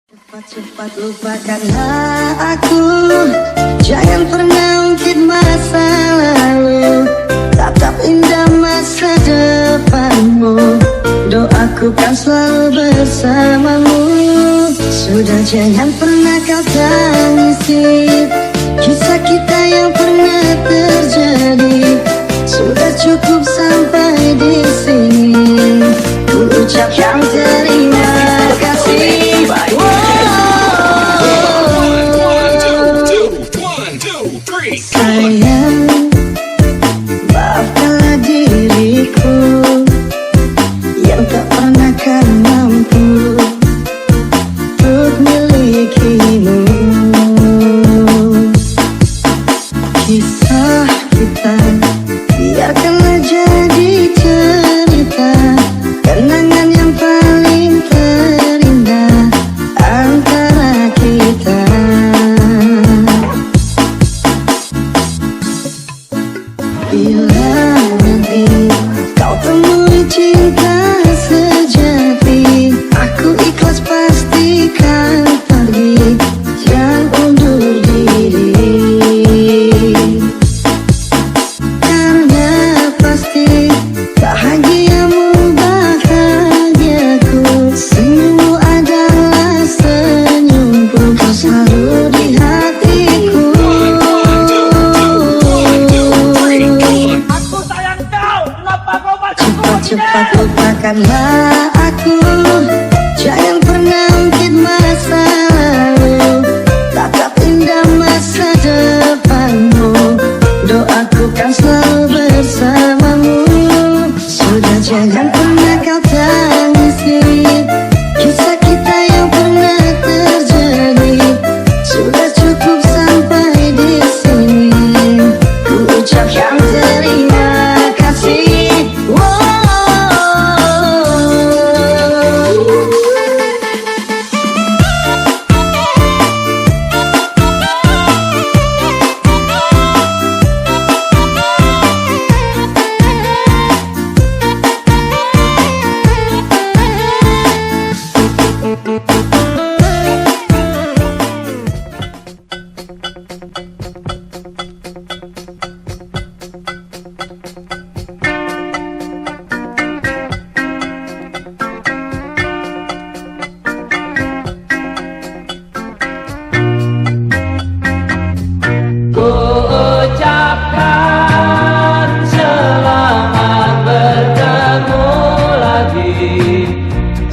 Cepat-cepat lupakanlah aku, jangan pernah ungkit masa lalu. Tatap indah masa depanmu, doaku kan selalu bersamamu. Sudah jangan pernah kau tangisi kisah kita yang pernah terjadi. Sudah cukup sampai di sini, ku ucapkan terima kasih. Sayang, maafkanlah diriku yang tak pernah kan mampu untuk milikimu. Kisah kita biarkanlah jadi cerita, kenangan yang paling terindah antara kita. Bila nanti kau temui cinta sejati, aku ikhlas pastikan pergi, jangan undur diri. Karena pasti bahagiamu bahagiaku, senyummu adalah senyumku, kau selalu di hatiku. Cepat lupakanlah aku, jangan pernah ungkit masa lalu. Tatap indah masa depanmu, doaku kan selalu bersamamu. Sudah jangan pernah kau tangisi kisah kita yang pernah terjadi. Sudah cukup sampai di sini, ku ucapkan terima kasih.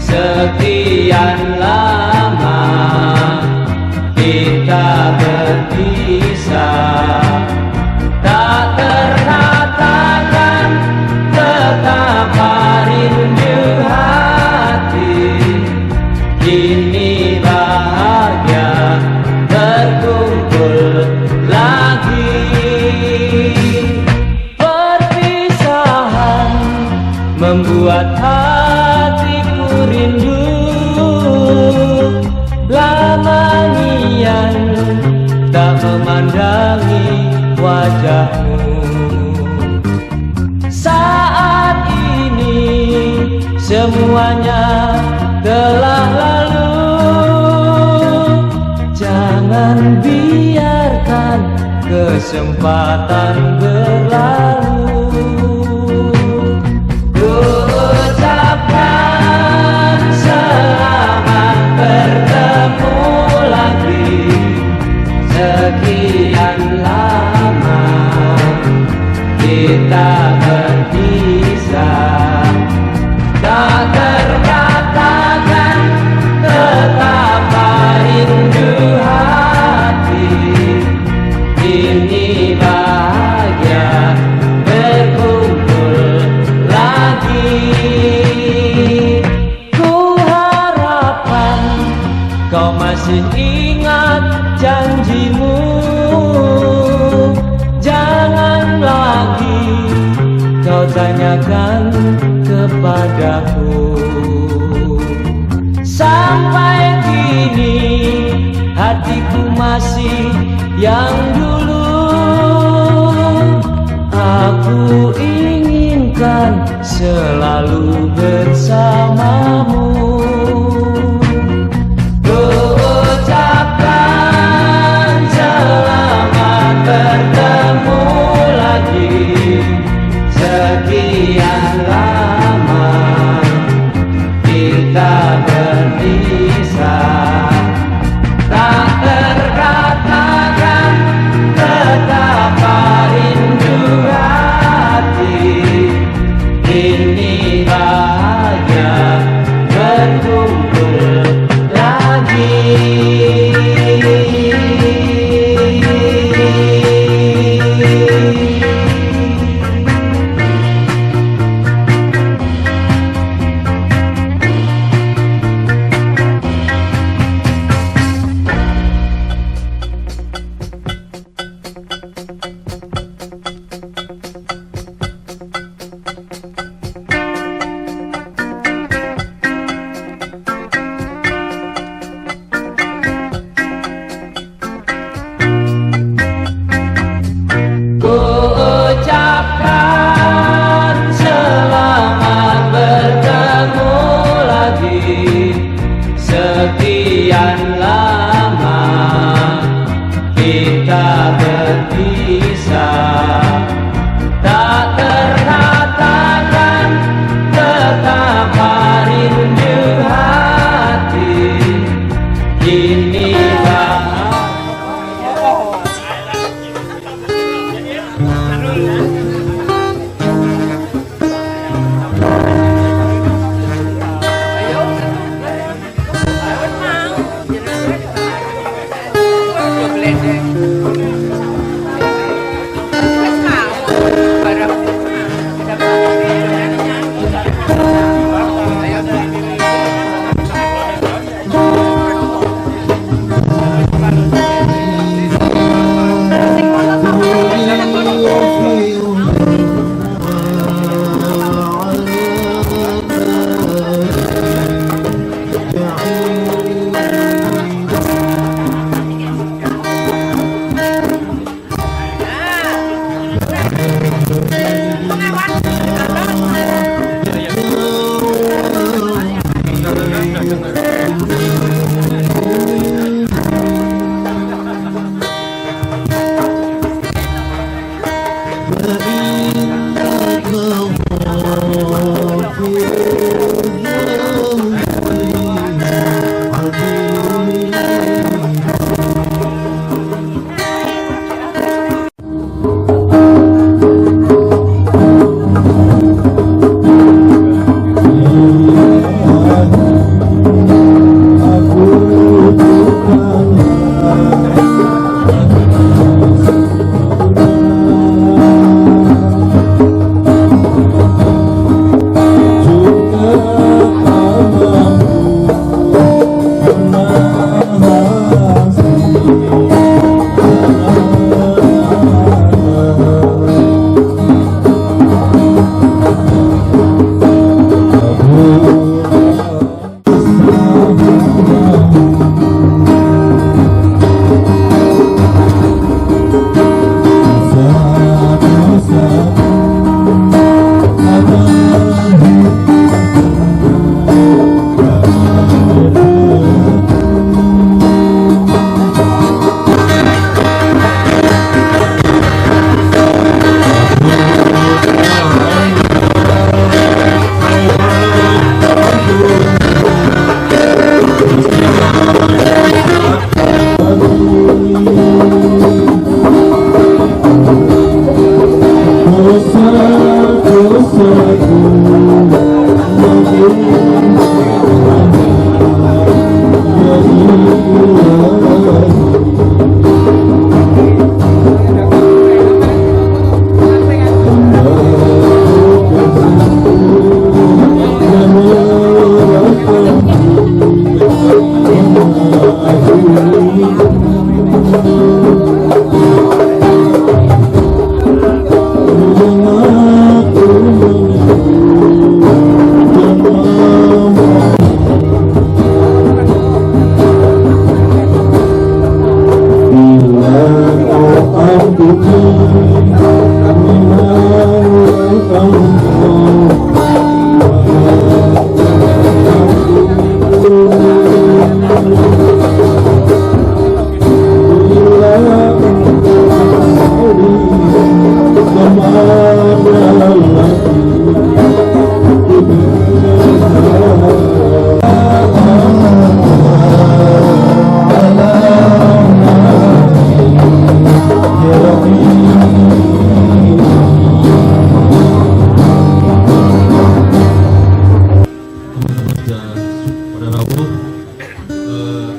Sekian lama kita berpisah, tak terkatakan betapa rindu hati. Kini bahagia berkumpul lagi. Perpisahan membuat hatiku rindu, lama nian tak memandangi wajahmu. Saat ini semuanya telah lalu, jangan biarkan kesempatan berlalu. Sekian lama kita berpisah, tak terkatakan betapa rindu hati. Kini bahagia berkumpul lagi. Ku harapkan kau masih ingat janjimu, jangan lagi kau tanyakan kepadaku. Sampai kini hatiku masih yang dulu, aku inginkan selalu bersamamu. sekian lama kita berpisah, tak terkatakan betapa rindu hati kini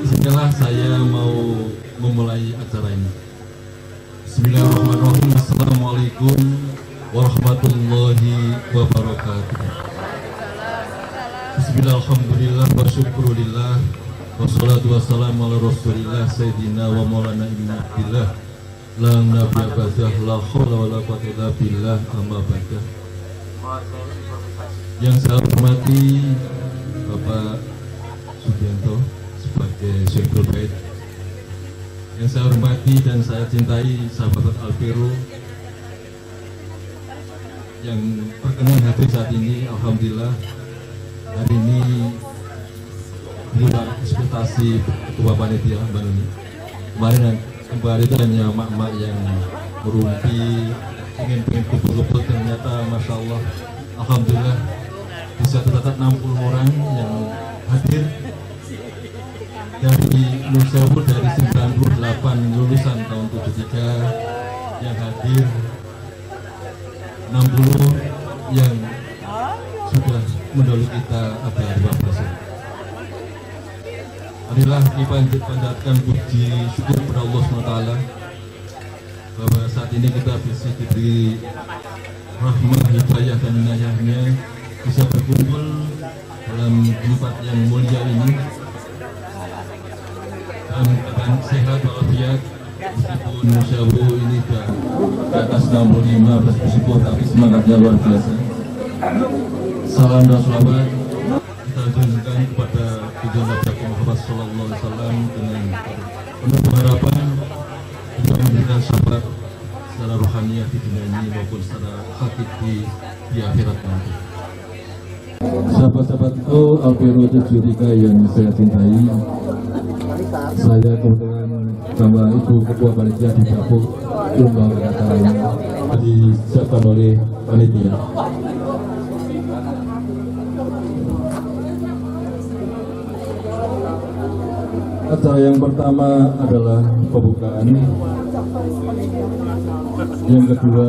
izinkanlah saya mau memulai acara ini. Bismillahirrahmanirrahim. Assalamualaikum warahmatullahi wabarakatuh. Bismillah, alhamdulillah, wa syukurillah, wassalatu wassalamu ala rasulillah, sayyidina wa maulana ibn abdillah, la nabiya ba'dah, la hawla wa la quwwata illa billah, amma ba'dah. Yang saya hormati Bapak Sugianto sebagai Syekhul Bait, yang saya hormati dan saya cintai sahabat Alvero yang berkenan hadir saat ini. Alhamdulillah hari ini di luar ekspektasi ketua panitia Mbak Nuni. Kemarin itu hanya mak-mak yang merumpi, pengen kumpul-kumpul, ternyata Masya Allah, Alhamdulillah bisa tercatat 60 orang yang hadir dari Nun Sewu, dari 98 lulusan tahun 73 yang hadir, 60 yang sudah mendahului kita ada 15. Marilah kita panjatkan puji syukur kepada Allah SWT bahwa saat ini kita bisa diberi rahmah, hidayah dan inayahnya, bisa berkumpul dalam tempat yang mulia ini dalam keadaan sehat walafiat, meskipun Musyawu ini sudah ke atas 65 bersyukur, tapi semangatnya luar biasa. Salam dan selamat kita tunjukkan kepada tujuan Nabi Muhammad SAW dengan penuh harapan untuk memberikan syafaat secara rohaniah di dunia ini maupun secara hakiki di akhirat nanti. Sahabat-sahabatku Alvero 73 yang saya cintai, saya kebetulan sama Ibu Ketua Panitia di Dapur Lomba acara ini disiapkan oleh panitia. Acara yang pertama adalah pembukaan, yang kedua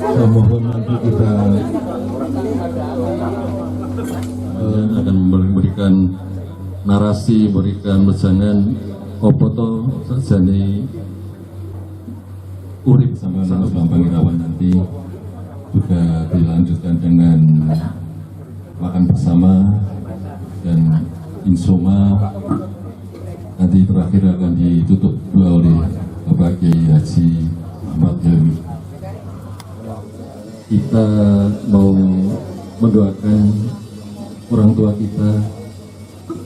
saya mohon nanti kita akan memberikan narasi, memberikan wejangan opoto sajane urip sama Mas Bambang Irawan, nanti juga dilanjutkan dengan makan bersama dan insoma, nanti terakhir akan ditutup oleh Bapak Kiai Haji Ahmad Helmi. Kita mau mendoakan orang tua kita,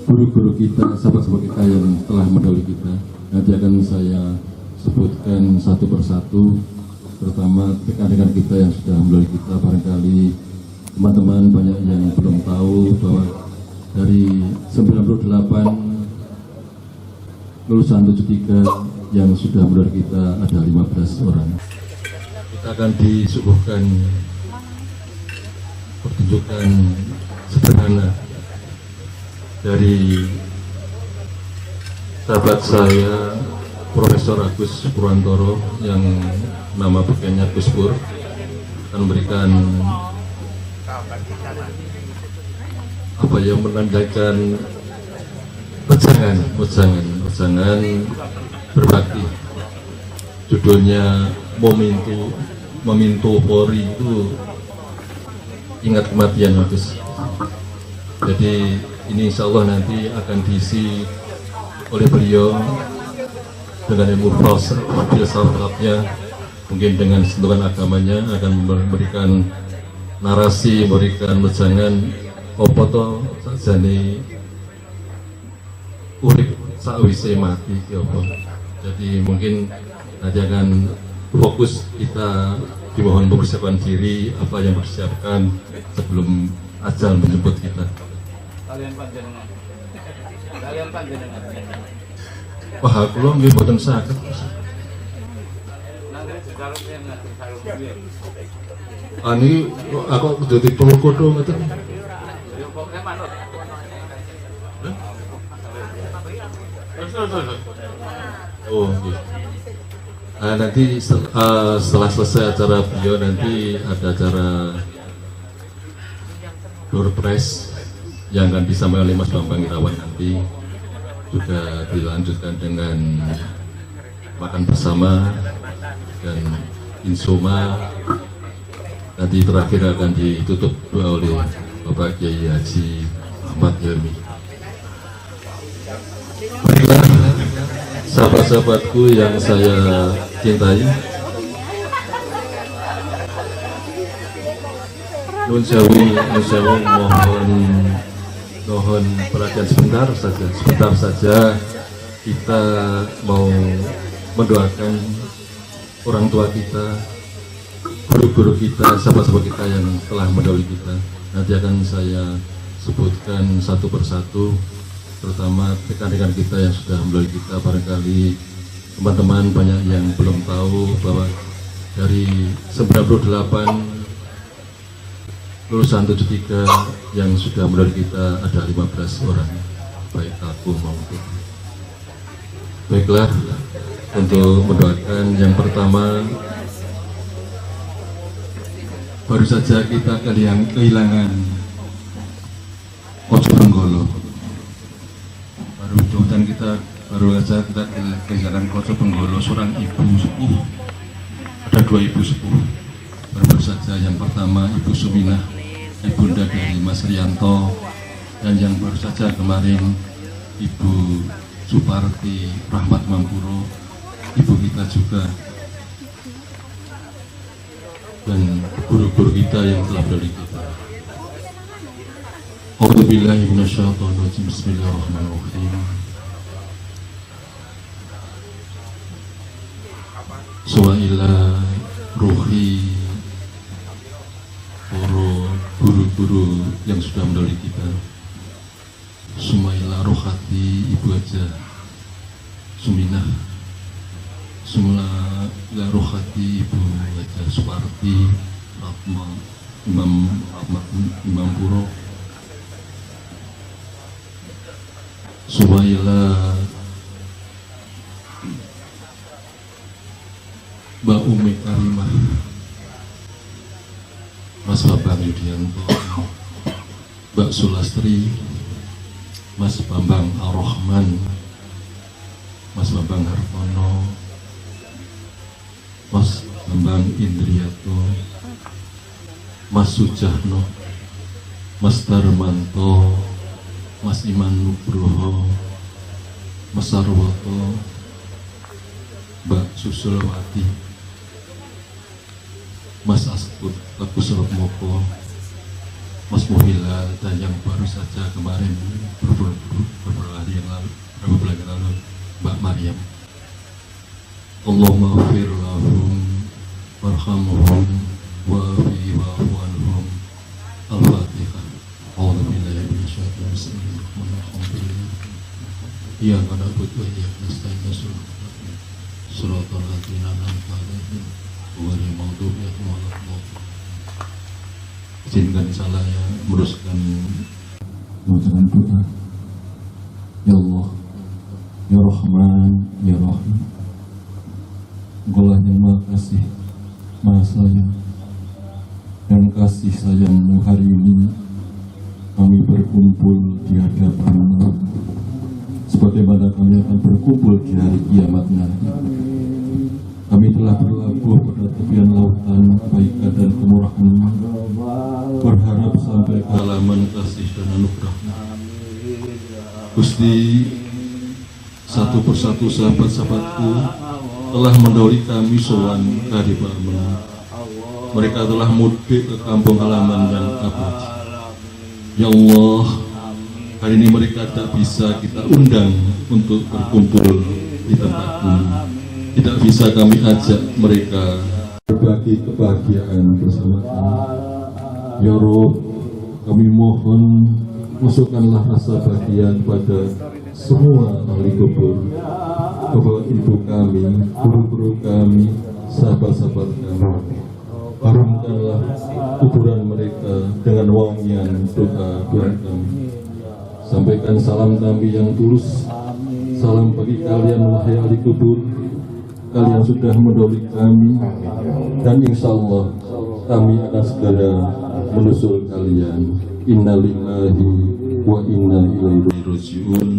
guru-guru kita, sahabat-sahabat kita yang telah mendahului kita. Nanti akan saya sebutkan satu persatu, terutama rekan-rekan kita yang sudah mendahului kita. Barangkali teman-teman banyak yang belum tahu bahwa dari 98 lulusan 73 yang sudah mendahului kita ada 15 orang. Kita akan disuguhkan pertunjukan sederhana dari sahabat saya Profesor Agus Purwantoro yang nama pakainya Gus Pur, akan memberikan apa yang menandakan wejangan berbakti. Judulnya Memento Polri, itu ingat kematian Agus. Jadi ini insya Allah nanti akan diisi oleh beliau dengan ilmu filsafatnya, mungkin dengan sentuhan agamanya, akan memberikan narasi, memberikan wejangan opoto sajane urip sakwise mati ya apa. Jadi mungkin nanti akan fokus kita dimohon mempersiapkan diri apa yang dipersiapkan sebelum ajal menjemput kita. Kalian panjenengan. Wah, kula nggih mboten saged. Ani aku dadi pelukut ngoten. Oh, gitu. Nah, nanti setelah selesai acara beliau, nanti ada acara door prize yang akan disampaikan oleh Mas Bambang Irawan, nanti juga dilanjutkan dengan makan bersama dan insoma. Nanti terakhir akan ditutup oleh Bapak Kiai Haji Ahmad Helmi. Baiklah, sahabat-sahabatku yang saya cintai, Nun Sewu mohon perhatian sebentar saja. Kita mau mendoakan orang tua kita, guru-guru kita, sahabat-sahabat kita yang telah mendahului kita. Nanti akan saya sebutkan satu persatu, terutama rekan-rekan kita yang sudah melalui kita. Barangkali teman-teman banyak yang belum tahu bahwa dari 98 lulusan 73 yang sudah melalui kita ada 15 orang, baik aku maupun. Baiklah, untuk mendoakan yang pertama, baru saja kita kehilangan Ojo Benggolo. Baru saja kita kehilangan Ojo Benggolo, seorang ibu sepuh. Ada dua ibu sepuh. Baru saja yang pertama Ibu Suminah, ibunda dari Mas Rianto, dan yang baru saja kemarin Ibu Suparti Rahmat Mampuro, ibu kita juga, dan guru-guru kita yang telah melalui kita. A'udzubillahi minasyaitonirrajim. Bismillahirrahmanirrahim. Suwaila ruhi para guru-guru yang sudah melalui kita. Sumaila rohati Ibu Haja Suminah, Sumaila rohati Ibu Haja Suparti Rahma Imam Puro, Sumaila Mbak Umi Karimah, Mas Bambang Yudianto, Mbak Sulastri, Mas Bambang Ar-Rahman, Mas Bambang Hartono, Mas Bambang Indriyato, Mas Sujahno, Mas Darmanto, Mas Iman Nugroho, Mas Sarwoto, Mbak Susulwati, Mas Askut Agus Moko, Mas Muhilal, dan yang baru saja kemarin beberapa hari yang lalu, Mbak Maryam. Allahumma ghfir lahum warhamhum wa'afi wa'fu anhum. Al-Fatihah. A'udzu billahi minasyaitonir rajim. Bismillahirrahmanirrahim. Iyyaka na'budu wa iyyaka nasta'in. Shiratal ladzina an'amta 'alaihim ghairil maghdubi 'alaihim waladdallin. Izinkan saya meneruskan bacaan doa. Ya Allah, Ya Rahman, Ya Rahim, Engkaulah yang Maha Kasih, Maha Sayang, dan kasih sayang hari ini kami berkumpul di hadapan-Mu, sebagaimana kami akan berkumpul di hari kiamat nanti. Kami telah berlabuh pada tepian lautan kebaikan dan kemurahan-Mu, berharap sampai ke halaman kasih dan anugerah-Mu. Gusti, satu persatu sahabat-sahabatku telah mendahului kami sowan ke hadirat-Mu. Mereka telah mudik ke kampung halaman yang abadi. Ya Allah, hari ini mereka tak bisa kita undang untuk berkumpul di tempat-Mu. Tidak bisa kami ajak mereka berbagi kebahagiaan bersama kami. Ya Rabb, kami mohon masukkanlah rasa bahagia pada semua ahli kubur, kepada ibu kami, guru-guru kami, sahabat-sahabat kami. Harumkanlah kuburan mereka dengan wangian doa kami. Sampaikan salam kami yang tulus. Salam bagi kalian wahai ahli kubur, kalian sudah mendahului kami, dan insya Allah kami akan segera menyusul kalian. Innalillahi wa inna ilaihi raji'un.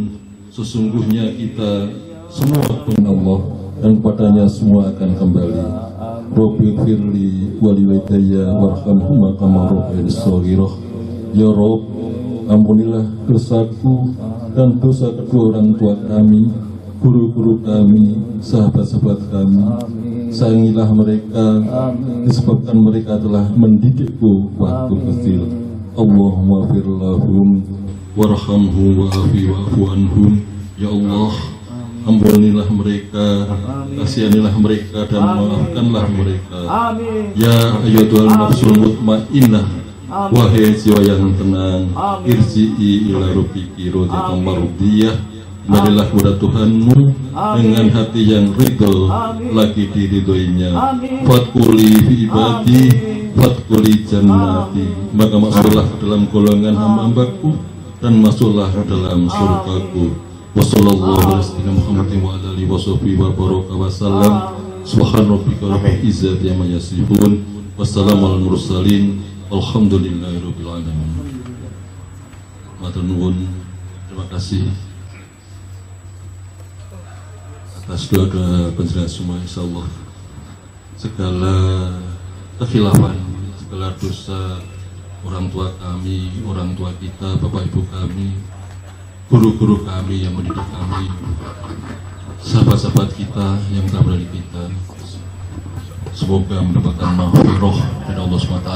Sesungguhnya kita semua pun Allah, dan padanya semua akan kembali. Rabbi firli walidayya warhamhuma kama rabbayani shaghirah. Ya Rabb, ampunilah dosaku dan dosa kedua orang tua kami, guru-guru kami, sahabat-sahabat kami. Sayangilah mereka, disebabkan mereka telah mendidikku waktu kecil. Allahumma fir lahum warhamhum wa'afi wa'fu anhum. Ya Allah, ampunilah mereka, kasihanilah mereka, dan maafkanlah mereka. Ya ayyuhal nafsul mutmainnah, Amin. Wahai jiwa yang tenang, Amin. irji'i ila rabbiki radhiyatan mardiyah. Marilah kepada Tuhanmu dengan hati yang ridho, Amin. lagi diridhoinya. Amin. Fatkuli fi ibadi, fatkuli jannati. Maka masuklah ke dalam golongan hamba-hambaku dan masuklah ke dalam surgaku. Wassallallahu ala sayyidina Muhammadin wa ala alihi washabihi wa baraka wa sallam. Subhan rabbika rabbil izzati amma yasifun. Wassalamu alal mursalin. Alhamdulillahirabbil alamin. Matur nuwun. Terima kasih atas doa-doa panjenengan semua, insyaallah segala kekhilafan, segala dosa orang tua kami, orang tua kita, bapak ibu kami, guru-guru kami yang mendidik kami, sahabat-sahabat kita yang telah mendidik kita, semoga mendapatkan maghfirah dari Allah SWT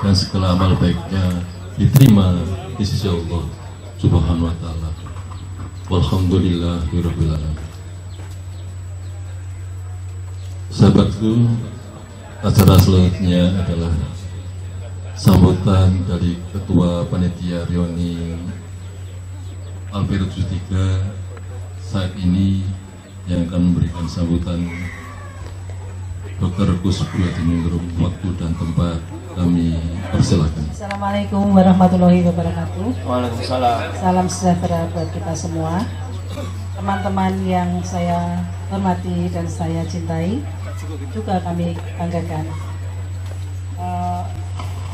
dan segala amal baiknya diterima di sisi Allah Subhanahu wa taala. Walhamdulillahirabbil alamin. Sahabatku, acara selanjutnya adalah sambutan dari Ketua Panitia Reuni Alpero 73 saat ini yang akan memberikan sambutan Dr. Gus Buatiningrum. Waktu dan tempat kami persilahkan. Assalamualaikum warahmatullahi wabarakatuh. Waalaikumsalam. Salam sejahtera buat kita semua. Teman-teman yang saya hormati dan saya cintai, juga kami banggakan.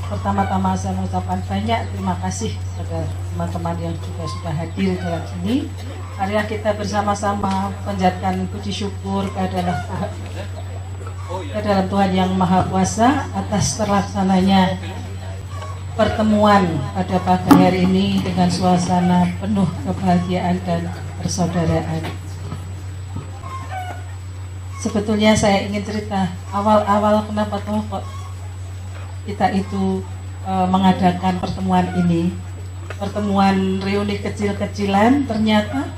Pertama-tama saya mengucapkan banyak terima kasih kepada teman-teman yang juga sudah hadir dalam sini. Marilah kita bersama-sama panjatkan puji syukur kepada Tuhan yang Maha Kuasa atas terlaksananya pertemuan pada pagi hari ini dengan suasana penuh kebahagiaan dan persaudaraan. Sebetulnya saya ingin cerita awal-awal kenapa kok kita itu mengadakan pertemuan ini, pertemuan reuni kecil-kecilan. Ternyata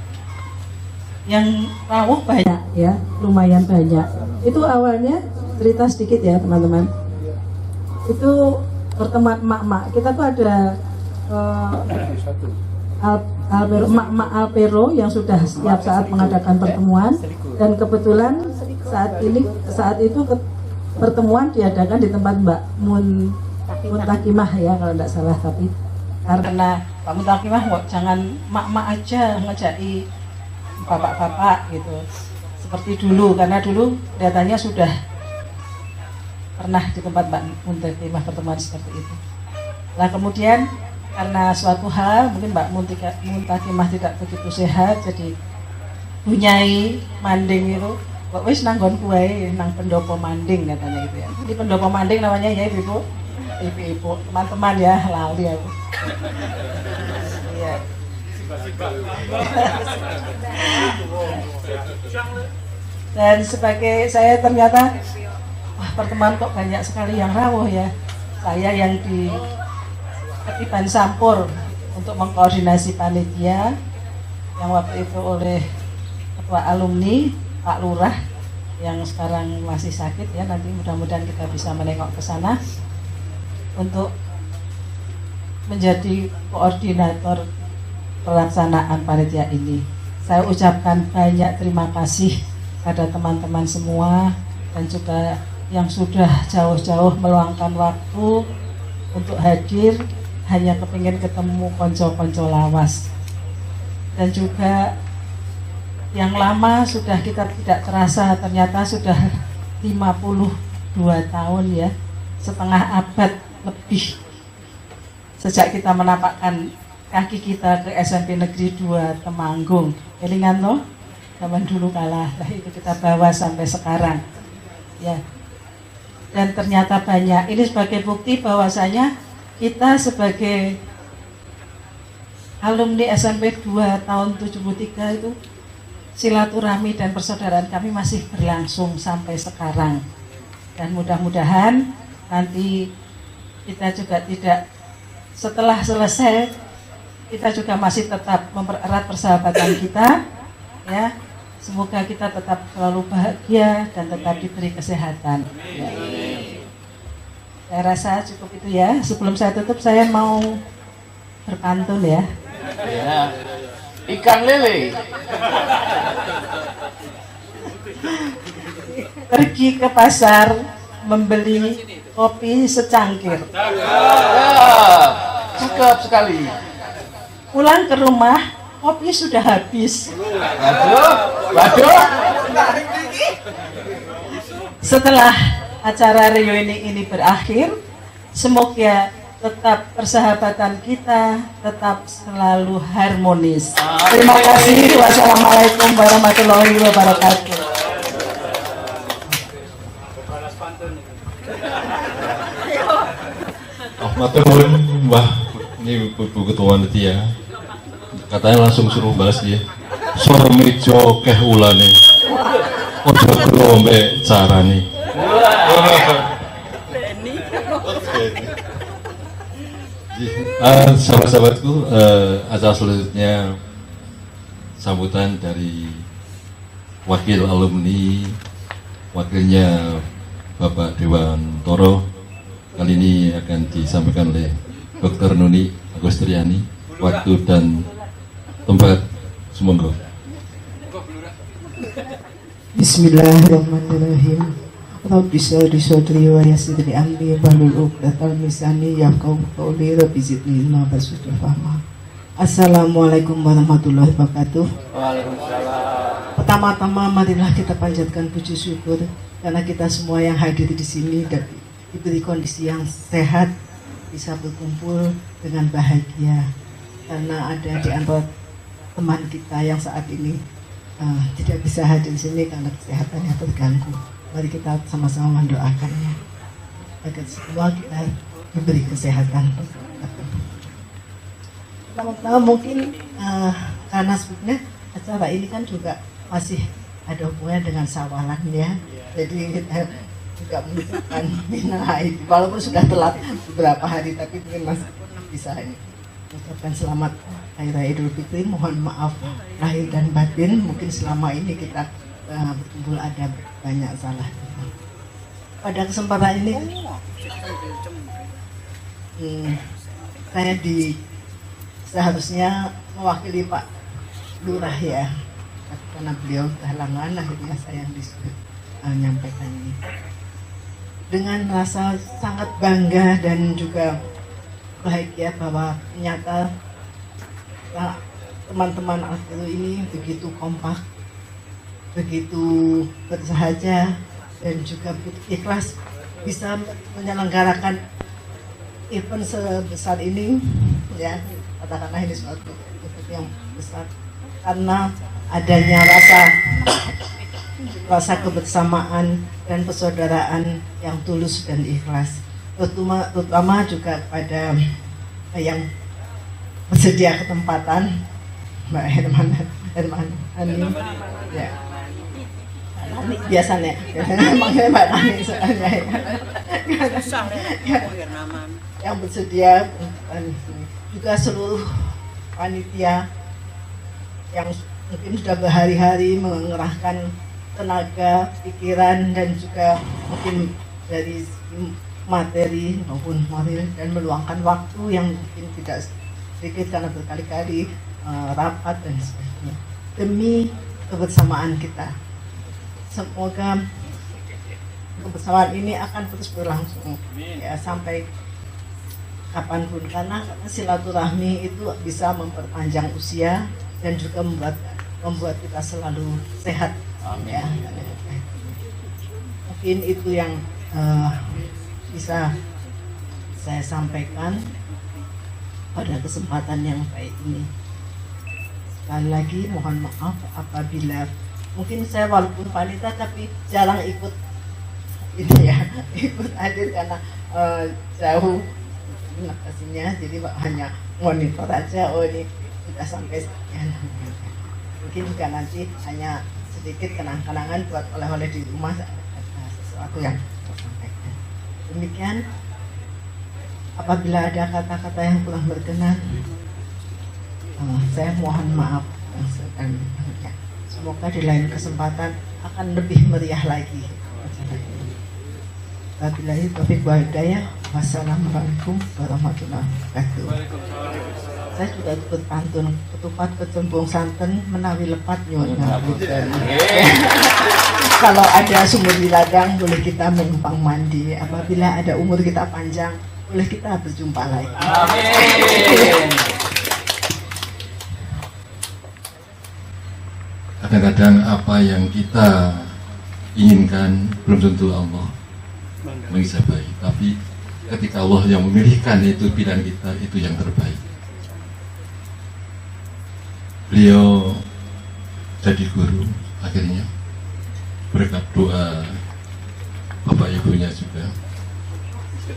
yang rawuh banyak ya, lumayan banyak. Itu awalnya cerita sedikit ya teman-teman. Itu pertemuan emak-emak. Kita tuh ada emak-emak Alpero yang sudah setiap saat mengadakan pertemuan, dan kebetulan saat itu pertemuan diadakan di tempat Mbak Muntakimah ya kalau tidak salah, tapi karena Pak Muntakimah kok jangan mak-mak aja ngejai bapak-bapak gitu seperti dulu, karena dulu datanya sudah pernah di tempat Mbak Muntakimah pertemuan seperti itu. Nah kemudian karena suatu hal mungkin Mbak Muntakimah tidak begitu sehat, jadi bunyai manding itu kok wis nanggon kue nang pendopo manding katanya gitu ya. Di pendopo manding namanya ya ibu teman-teman ya, lali aku. Iya. Dan sebagai saya ternyata wah pertemuan kok banyak sekali yang rawuh ya. Saya yang di Ketiban Sampur untuk mengkoordinasi panitia yang waktu itu oleh ketua alumni Pak Lurah yang sekarang masih sakit ya, nanti mudah-mudahan kita bisa menengok ke sana untuk menjadi koordinator pelaksanaan panitia ini. Saya ucapkan banyak terima kasih pada teman-teman semua dan juga yang sudah jauh-jauh meluangkan waktu untuk hadir hanya kepingin ketemu konco-konco lawas, dan juga yang lama sudah kita tidak terasa ternyata sudah 52 tahun ya, setengah abad lebih sejak kita menapakkan kaki kita ke SMP Negeri 2 Temanggung. Elingan loh, zaman dulu kalah, lah itu kita bawa sampai sekarang ya. Dan ternyata banyak, ini sebagai bukti bahwasanya kita sebagai alumni SMP 2 tahun 73 itu silaturahmi dan persaudaraan kami masih berlangsung sampai sekarang. Dan mudah-mudahan nanti kita juga tidak, setelah selesai kita juga masih tetap mempererat persahabatan kita ya. Semoga kita tetap selalu bahagia dan tetap diberi kesehatan ya. Saya rasa cukup itu ya. Sebelum saya tutup, saya mau berpantun ya. Ya. Ikan lele. Pergi ke pasar membeli kopi secangkir. Ya, cakep sekali. Pulang ke rumah, kopi sudah habis. Waduh. Setelah acara reuni ini berakhir, semoga tetap persahabatan kita tetap selalu harmonis. Terima kasih. Wassalamualaikum warahmatullahi wabarakatuh. Matur nuwun Mbah, ini Bu Ketua Panitia. Katanya langsung suruh balas dia. Sore meja keh ulane. Ojo kelo mbek carane. Sahabat-sahabatku, acara selanjutnya sambutan dari wakil alumni, wakilnya Bapak Dewan Toro. Kali ini akan disampaikan oleh Dr. Nuni Agustriani. Waktu dan tempat, semoga. Bismillahirrahmanirrahim. Rabbi sholli sholli wa yassir li amri wahlul 'uqdatam min lisani yafqahu qawli. Rabbi zidni ilma warzuqni fahma. Assalamualaikum warahmatullahi wabarakatuh. Waalaikumsalam. Pertama-tama marilah kita panjatkan puji syukur karena kita semua yang hadir di sini dan diberi kondisi yang sehat, bisa berkumpul dengan bahagia. Karena ada di antara teman kita yang saat ini tidak bisa hadir di sini karena kesehatannya terganggu. Mari kita sama-sama mendoakannya agar semua kita diberi kesehatan. Pertama-tama mungkin karena sebenarnya acara ini kan juga masih ada hubungannya dengan sawalan ya. Jadi kita juga mengucapkan minal aidin, walaupun sudah telat beberapa hari, tapi mungkin masih bisa ini mengucapkan selamat Hari Raya Idul Fitri. Mohon maaf lahir dan batin, mungkin selama ini kita berkumpul ada banyak salah. Pada kesempatan ini saya seharusnya mewakili Pak Lurah ya, karena beliau kehalangan, akhirnya saya yang disuruh menyampaikan ini dengan rasa sangat bangga dan juga bahagia bahwa ternyata teman-teman Al-Firu ini begitu kompak, begitu bersahaja dan juga ikhlas bisa menyelenggarakan event sebesar ini ya. Katakanlah ini suatu event yang besar karena adanya rasa kebersamaan dan persaudaraan yang tulus dan ikhlas, terutama juga pada yang bersedia ketempatan, Mbak Herman Ani ya. Nani biasanya manggilnya Mbak Nani soalnya ya. Yang bersedia, juga seluruh panitia yang mungkin sudah berhari-hari mengerahkan tenaga, pikiran, dan juga mungkin dari materi maupun moral, dan meluangkan waktu yang mungkin tidak sedikit karena berkali-kali rapat dan sebagainya demi kebersamaan kita. Semoga kebersamaan ini akan terus berlangsung ya sampai kapanpun, karena silaturahmi itu bisa memperpanjang usia dan juga membuat kita selalu sehat. Ya, mungkin itu yang bisa saya sampaikan pada kesempatan yang baik ini. Sekali lagi mohon maaf apabila mungkin saya walaupun wanita tapi jarang ikut ini ya, ikut hadir karena jauh lokasinya, jadi hanya monitor aja. Oh ini sudah sampai sekian. Mungkin juga nanti hanya sedikit kenang-kenangan buat oleh-oleh di rumah, sesuatu yang saya sampaikan. Demikian, apabila ada kata-kata yang kurang berkenan, saya mohon maaf yang sebanyak-banyaknya. Semoga di lain kesempatan akan lebih meriah lagi. Wabillahi taufiq wal hidayah. Wassalamualaikum warahmatullahi wabarakatuh. Saya juga ikut pantun ketupat kecembung santen menawi lepat nyuwun ngapunten. Kalau ada sumur di ladang boleh kita menumpang mandi. Apabila ada umur kita panjang boleh kita berjumpa lagi. Amin. Kadang-kadang apa yang kita inginkan belum tentu Allah mengijabahi, tapi ketika Allah yang memilihkan itu pilihan kita, itu yang terbaik. Beliau jadi guru akhirnya berkat doa bapak ibunya juga.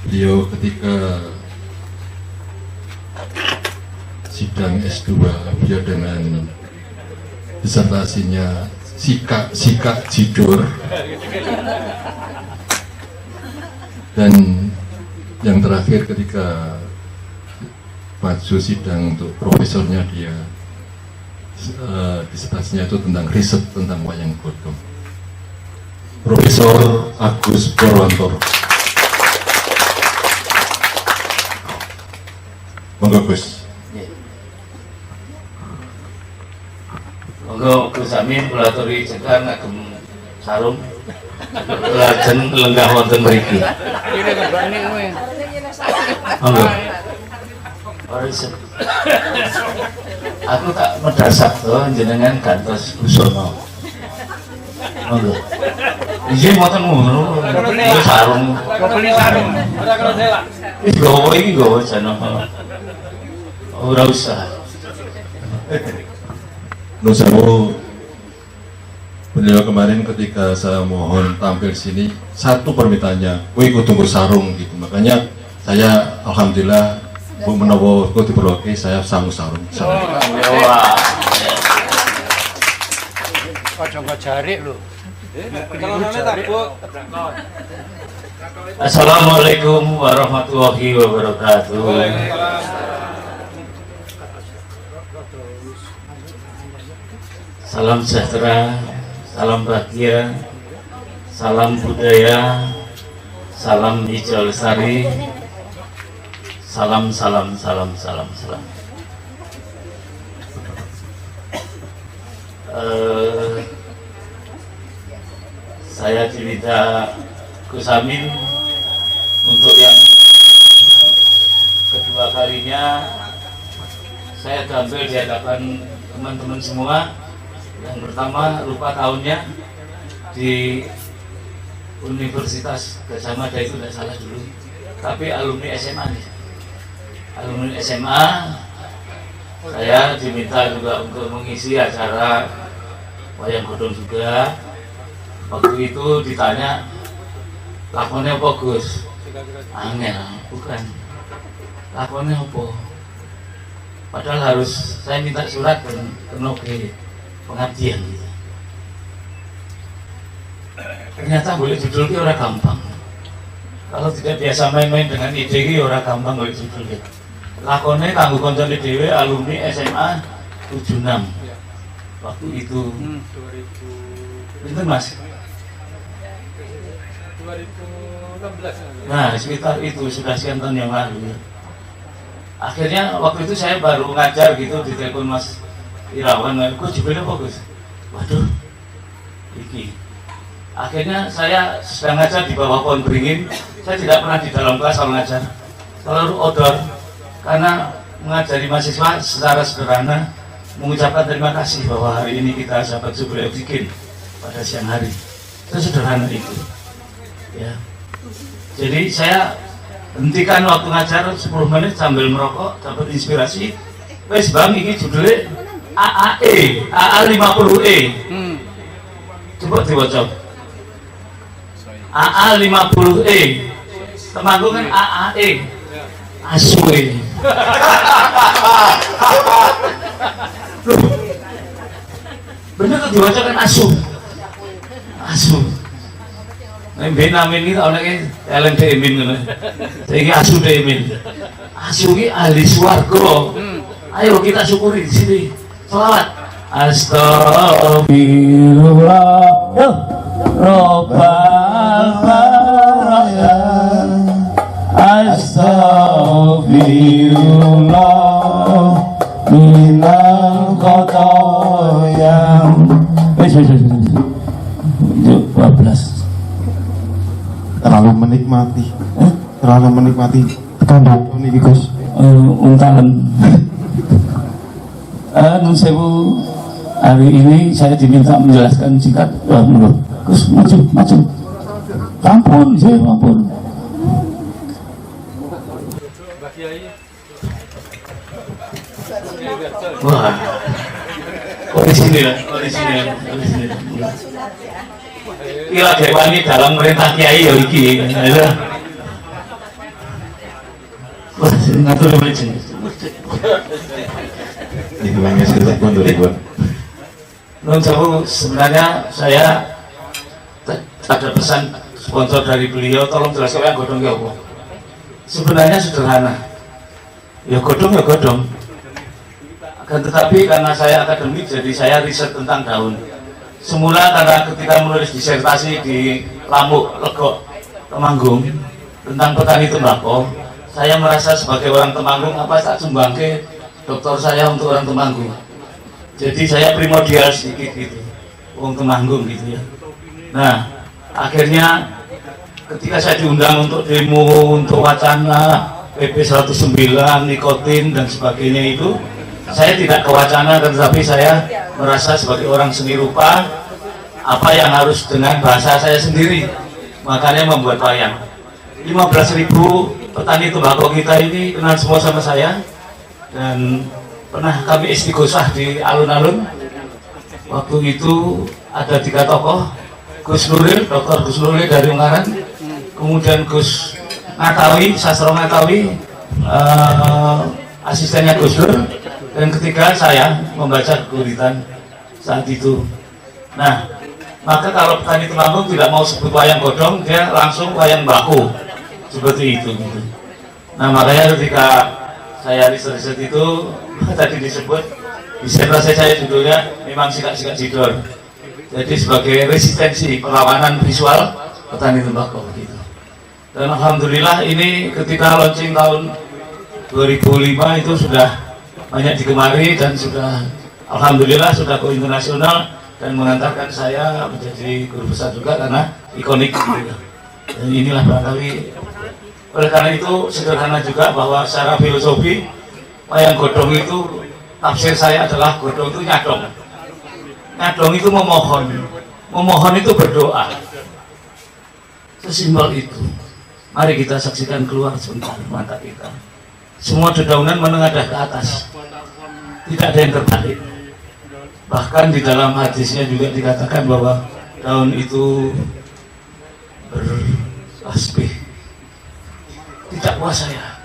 Beliau ketika sidang S2 beliau dengan disertasinya Sikak Jidur, dan yang terakhir ketika maju sidang untuk profesornya dia disertasinya itu tentang riset tentang wayang godong. Profesor Agus Purwantoro. Monggo Gus. Monggo Gus Amin kula aturi cekak ngagem sarung. Lajeng lenggah wonten mriki. Monggo. Riset. Aku tak mendasak tuh jenengan gantos busana. Monggo. Izin moten ngono. Sarung. Beli sarung. Ora karo selak. Wis gowo iki gowo jana. Ora usah. Nusamu, beliau kemarin ketika saya mohon tampil sini, satu permintaannya, wih kudu sarung gitu. Makanya saya alhamdulillah bu menawa ku diperlukan saya sanggup sarung. Wah. Kocok jarik lho. Kalau nane tabuk. Assalamualaikum warahmatullahi wabarakatuh. Salam sejahtera, salam bahagia, salam budaya, salam hijau lestari, salam. Saya diminta Gus Amin untuk yang kedua kalinya saya tampil di hadapan teman-teman semua. Yang pertama lupa tahunnya di Universitas Gadjah Mada itu tidak salah dulu, tapi alumni SMA nih. Alumni SMA saya diminta juga untuk mengisi acara wayang godong juga. Waktu itu ditanya lakonnya apa Gus? Angel, bukan. Lakonnya apa? Padahal harus saya minta surat dan ke pengabdian gitu. Ternyata boleh judul itu orang gampang. Kalau tidak biasa main-main dengan ide itu orang gampang boleh judul itu. Lakonnya kanggo koncone dhewe alumni SMA 76. Waktu itu 2000 itu Mas 2016. Nah, sekitar itu sudah sekian tahun yang lalu. Akhirnya waktu itu saya baru ngajar gitu, ditelepon Mas Irawan, Gus judulnya apa Gus? Waduh, iki. Akhirnya saya sedang ngajar di bawah pohon beringin. Saya tidak pernah di dalam kelas kalau ngajar, selalu outdoor, karena mengajari mahasiswa secara sederhana, mengucapkan terima kasih bahwa hari ini kita dapat suplai oksigen pada siang hari. Itu sederhana itu. Ya. Jadi saya hentikan waktu ngajar 10 menit sambil merokok, dapat inspirasi. Wes bang, ini judulnya AAE, AA50E. Coba dibaca. AA50E. Temanku kan AAE. Asue. Bener tuh dibaca kan asu. Asu. Nek benamin iki ana iki eleng demin ngono. Iki asu demin. Asu iki ahli swarga. Ayo kita syukuri di sini. Selawat. Astagfirullah. Rabbal baraya. Astaghfirullah minal khotoya. Wes 12. Terlalu menikmati kandang ini Gus. Untalan. Nun sewu, hari ini saya diminta menjelaskan singkat. Menurut Gus, maju. Ampun, ampun. Wah, di sini. Kira dewan ini dalam perintah kiai ya iki. Wah, ngatur aja. Ini namanya sekitar pun 2000. Nun sewu, sebenarnya saya ada pesan sponsor dari beliau, tolong jelaskan yang godong ya Allah. Sebenarnya sederhana, ya godong. Akan tetapi karena saya akademik, jadi saya riset tentang daun. Semula karena ketika menulis disertasi di Lamuk, Legok, Temanggung tentang petani tembakau, saya merasa sebagai orang Temanggung tak sumbangke doktor saya untuk orang Temanggung. Jadi saya primordial sedikit gitu, orang Temanggung gitu ya. Nah, akhirnya ketika saya diundang untuk demo, untuk wacana PP 109, nikotin dan sebagainya itu, saya tidak ke wacana, tetapi saya merasa sebagai orang seni rupa, apa yang harus dengan bahasa saya sendiri, makanya membuat wayang. 15.000 petani tembakau kita ini kenal semua sama saya, dan pernah kami istighosah di alun-alun. Waktu itu ada 3 tokoh, Gus Nuril, Dr. Gus Nuril dari Ungaran, kemudian Gus Ngatawi, Sastro Ngatawi, asistennya Gus Dur, dan ketiga saya membaca guritan saat itu. Nah, maka kalau petani Temanggung tidak mau sebut wayang godong, dia langsung wayang baku, seperti itu gitu. Nah, makanya ketika saya riset itu tadi disebut disertasi saya judulnya memang sikap-sikap jidor. Jadi sebagai resistensi perlawanan visual petani tembakau gitu. Dan alhamdulillah ini ketika launching tahun 2005 itu sudah banyak digemari dan sudah alhamdulillah sudah go internasional dan mengantarkan saya menjadi guru besar juga karena ikonik gitu. Dan inilah barangkali oleh karena itu sederhana juga bahwa secara filosofi wayang godong itu tafsir saya adalah godong itu nyadong. Nyadong itu memohon itu berdoa. Sesimpel itu. Mari kita saksikan keluar sebentar mata kita. Semua dedaunan menengadah ke atas, tidak ada yang terbalik. Bahkan di dalam hadisnya juga dikatakan bahwa daun itu bertasbih. Tidak puas saya,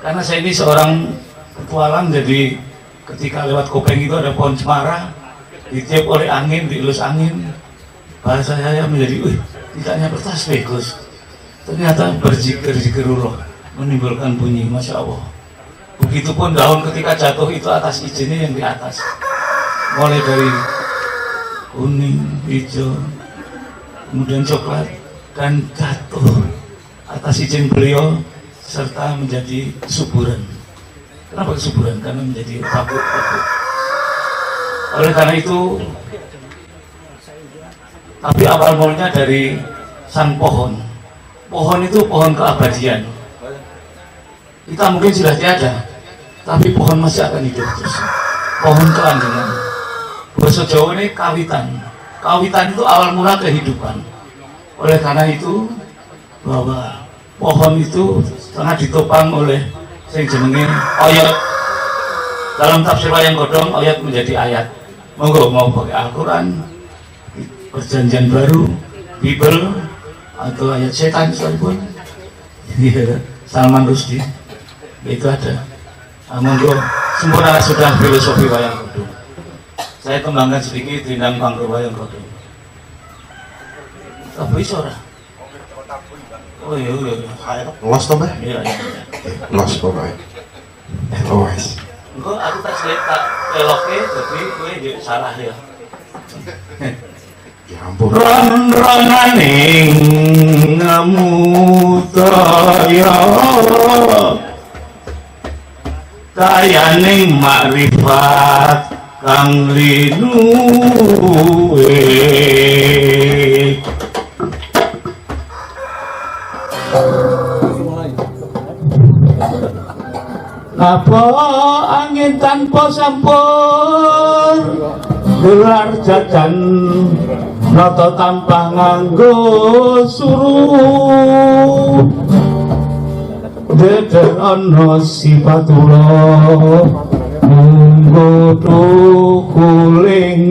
karena saya ini seorang petualang. Jadi ketika lewat Kopeng itu ada pohon cemara, ditiup oleh angin, dielus angin, bahasa saya menjadi, tidak hanya bertasbih Gus, ternyata berzikir-zikirullah, menimbulkan bunyi, Masya Allah. Begitupun daun ketika jatuh itu atas izinnya yang di atas, mulai dari kuning, hijau, kemudian coklat, dan jatuh atas izin beliau serta menjadi kesuburan. Kenapa kesuburan? Karena menjadi rabut-rabut. Oleh karena itu, tapi awal mulanya dari sang pohon. Pohon itu pohon keabadian. Kita mungkin sudah tiada, tapi pohon masih akan hidup terus. Pohon kelanggengan. Bahasa Jawa ini kawitan. Kawitan itu awal mula kehidupan. Oleh karena itu, bahwa pohon itu sangat ditopang oleh sing jenenge oyot. Dalam tafsir wayang godong, oyot menjadi ayat. Monggo mau pakai Al-Quran, Perjanjian Baru, Bible, atau ayat setan sekalipun. Salman Rushdie itu ada. Monggo sempurna sudah filosofi wayang godong. Saya kembangkan sedikit tindang panggung wayang godong. Tapi suara. Oh iya. Los toh Mbak? Iya. Los pokoknya. Wes. Engko aku tak tak peloke jadi kowe yo salah ya. Ya ampun. Ron-ronaning ngamutaya kayaning makrifat kang linuwe. Apa angin tanpa sampur gelar jajan nata tanpa nganggo suruh deder ana sifatula munggo tukuling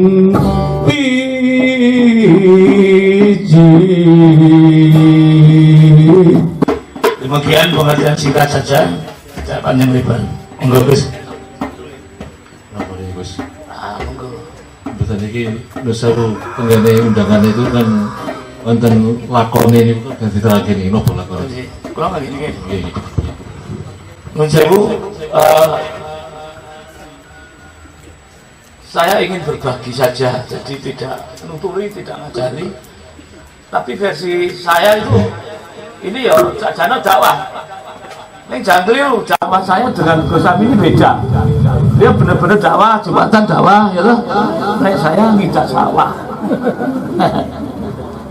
biji. Demikian pengertian singkat saja, tidak panjang lebar. Monggo Gus. Apa nih Gus? Monggo. Betul ini nusawu tenggane undangan itu kan wonten lakone ini kan diterangke ini nopo lakone. Kurang lagi nih. Nggih. Nun sewu, saya ingin berbagi saja, jadi tidak nuturi, tidak ngajari. Tapi versi saya itu, ini ya jana dakwah. Ini jangan keliru, dakwah saya dengan Gus Amin ini beda. Dia benar-benar dakwah, Jumatan dakwah, ya loh. Nek saya ngijak sawah.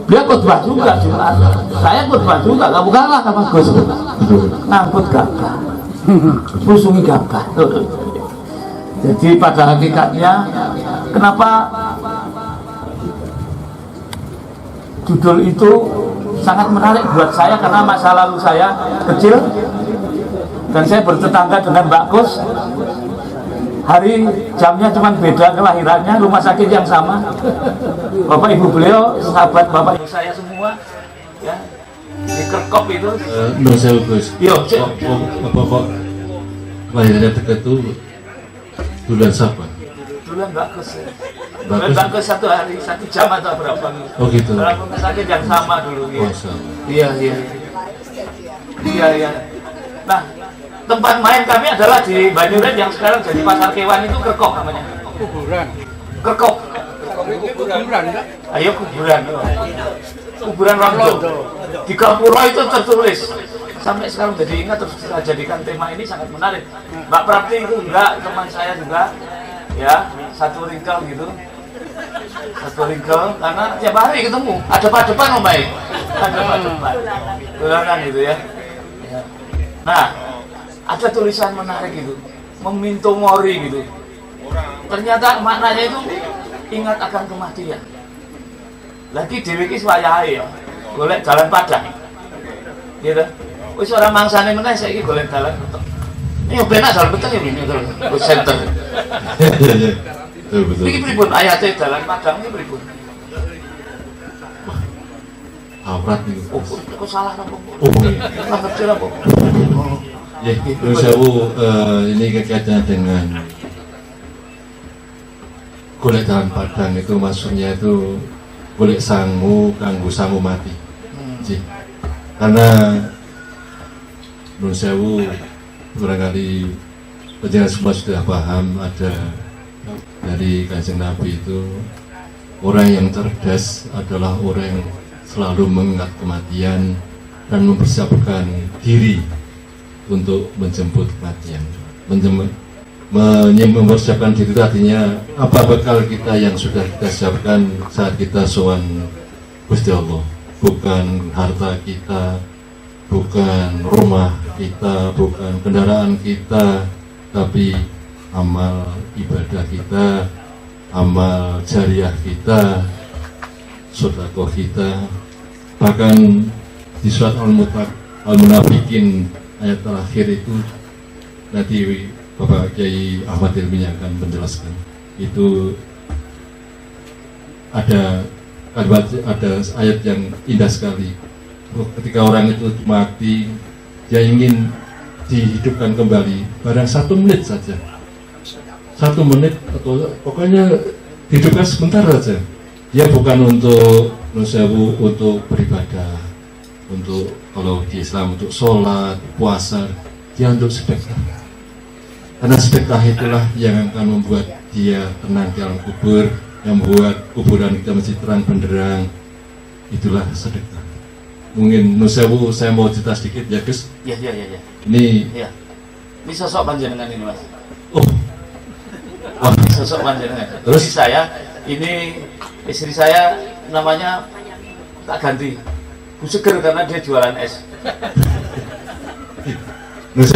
Dia khotbah juga Jumat. Saya khotbah juga, kamu kalah sama Gus. Ngangkut gagah, musungi gagah. Jadi pada hakikatnya, kenapa judul itu sangat menarik buat saya karena masa lalu saya kecil dan saya bertetangga dengan Mbak Kus. Hari jamnya cuma beda kelahirannya, rumah sakit yang sama. Bapak ibu beliau, sahabat bapak ibu saya semua, ya di Kerkop itu. Nusawu Gus. Yo, Apa kok lahirnya dekat itu bulan Saban? bulan bagus. Bulan bagus satu hari, 1 jam atau berapa? Oh gitu. Dalam rumah sakit yang sama dulu. Ya. Masya Allah. Iya. Nah, tempat main kami adalah di Banyuren yang sekarang jadi Pasar Kewan itu Kerkop namanya. Kuburan. Kerkop. Kuburan enggak? Ayo kuburan. Kuburan Rondo. Di Gapura itu tertulis. Sampai sekarang jadi ingat, terus kita jadikan tema ini sangat menarik. Mbak Prapti itu enggak, teman saya juga, ya satu ringkel gitu, karena tiap hari ketemu, ada depan Om Baik, ada depan, tulangan gitu ya. Nah, ada tulisan menarik gitu, meminto mori gitu. Ternyata maknanya itu ingat akan kematian. Lagi dewe iki wayahe ya, golek jalan padang, gitu. Wis ora mangsane meneh saiki golek dalan betul. Ini benak dalan betul ya ini terus center. Betul. Iki pripun ayate dalan padang iki pripun? Aurat nih. Oh, kok salah napa? Oh, iya. Lah ngerti apa? Ya, nusawu ini kaitannya dengan golek dalan padang itu maksudnya itu golek sangu kanggo sangu mati. Ji. Karena Nun sewu barangkali penjelasan semua sudah paham, ada dari Kanjeng Nabi itu orang yang cerdas adalah orang yang selalu mengingat kematian dan mempersiapkan diri untuk menjemput kematian. Mempersiapkan diri itu artinya apa bekal kita yang sudah kita siapkan saat kita sowan Gusti Allah, bukan harta kita, bukan rumah kita, bukan kendaraan kita, tapi amal ibadah kita, amal jariah kita, sedekah kita. Bahkan di surat Al-Munafikin ayat terakhir itu nanti Bapak Kiai Ahmad Ilmi akan menjelaskan. Itu ada ayat yang indah sekali. Ketika orang itu mati, dia ingin dihidupkan kembali, barang 1 menit saja, 1 menit atau pokoknya hidupkan sebentar saja. Dia bukan untuk nusawu, untuk beribadah, untuk kalau di Islam untuk sholat, puasa, dia untuk sedekah. Karena sedekah itulah yang akan membuat dia tenang di alam kubur, yang membuat kuburan kita masih terang benderang. Itulah sedekah. Mungkin nusewu saya mau cerita sedikit ya Gus. Iya. Ini Iya. Ini sosok panjenengan ini Mas. Oh, Sosok panjenengan. Terus istri saya namanya tak ganti Bu Seger karena dia jualan es. Nah,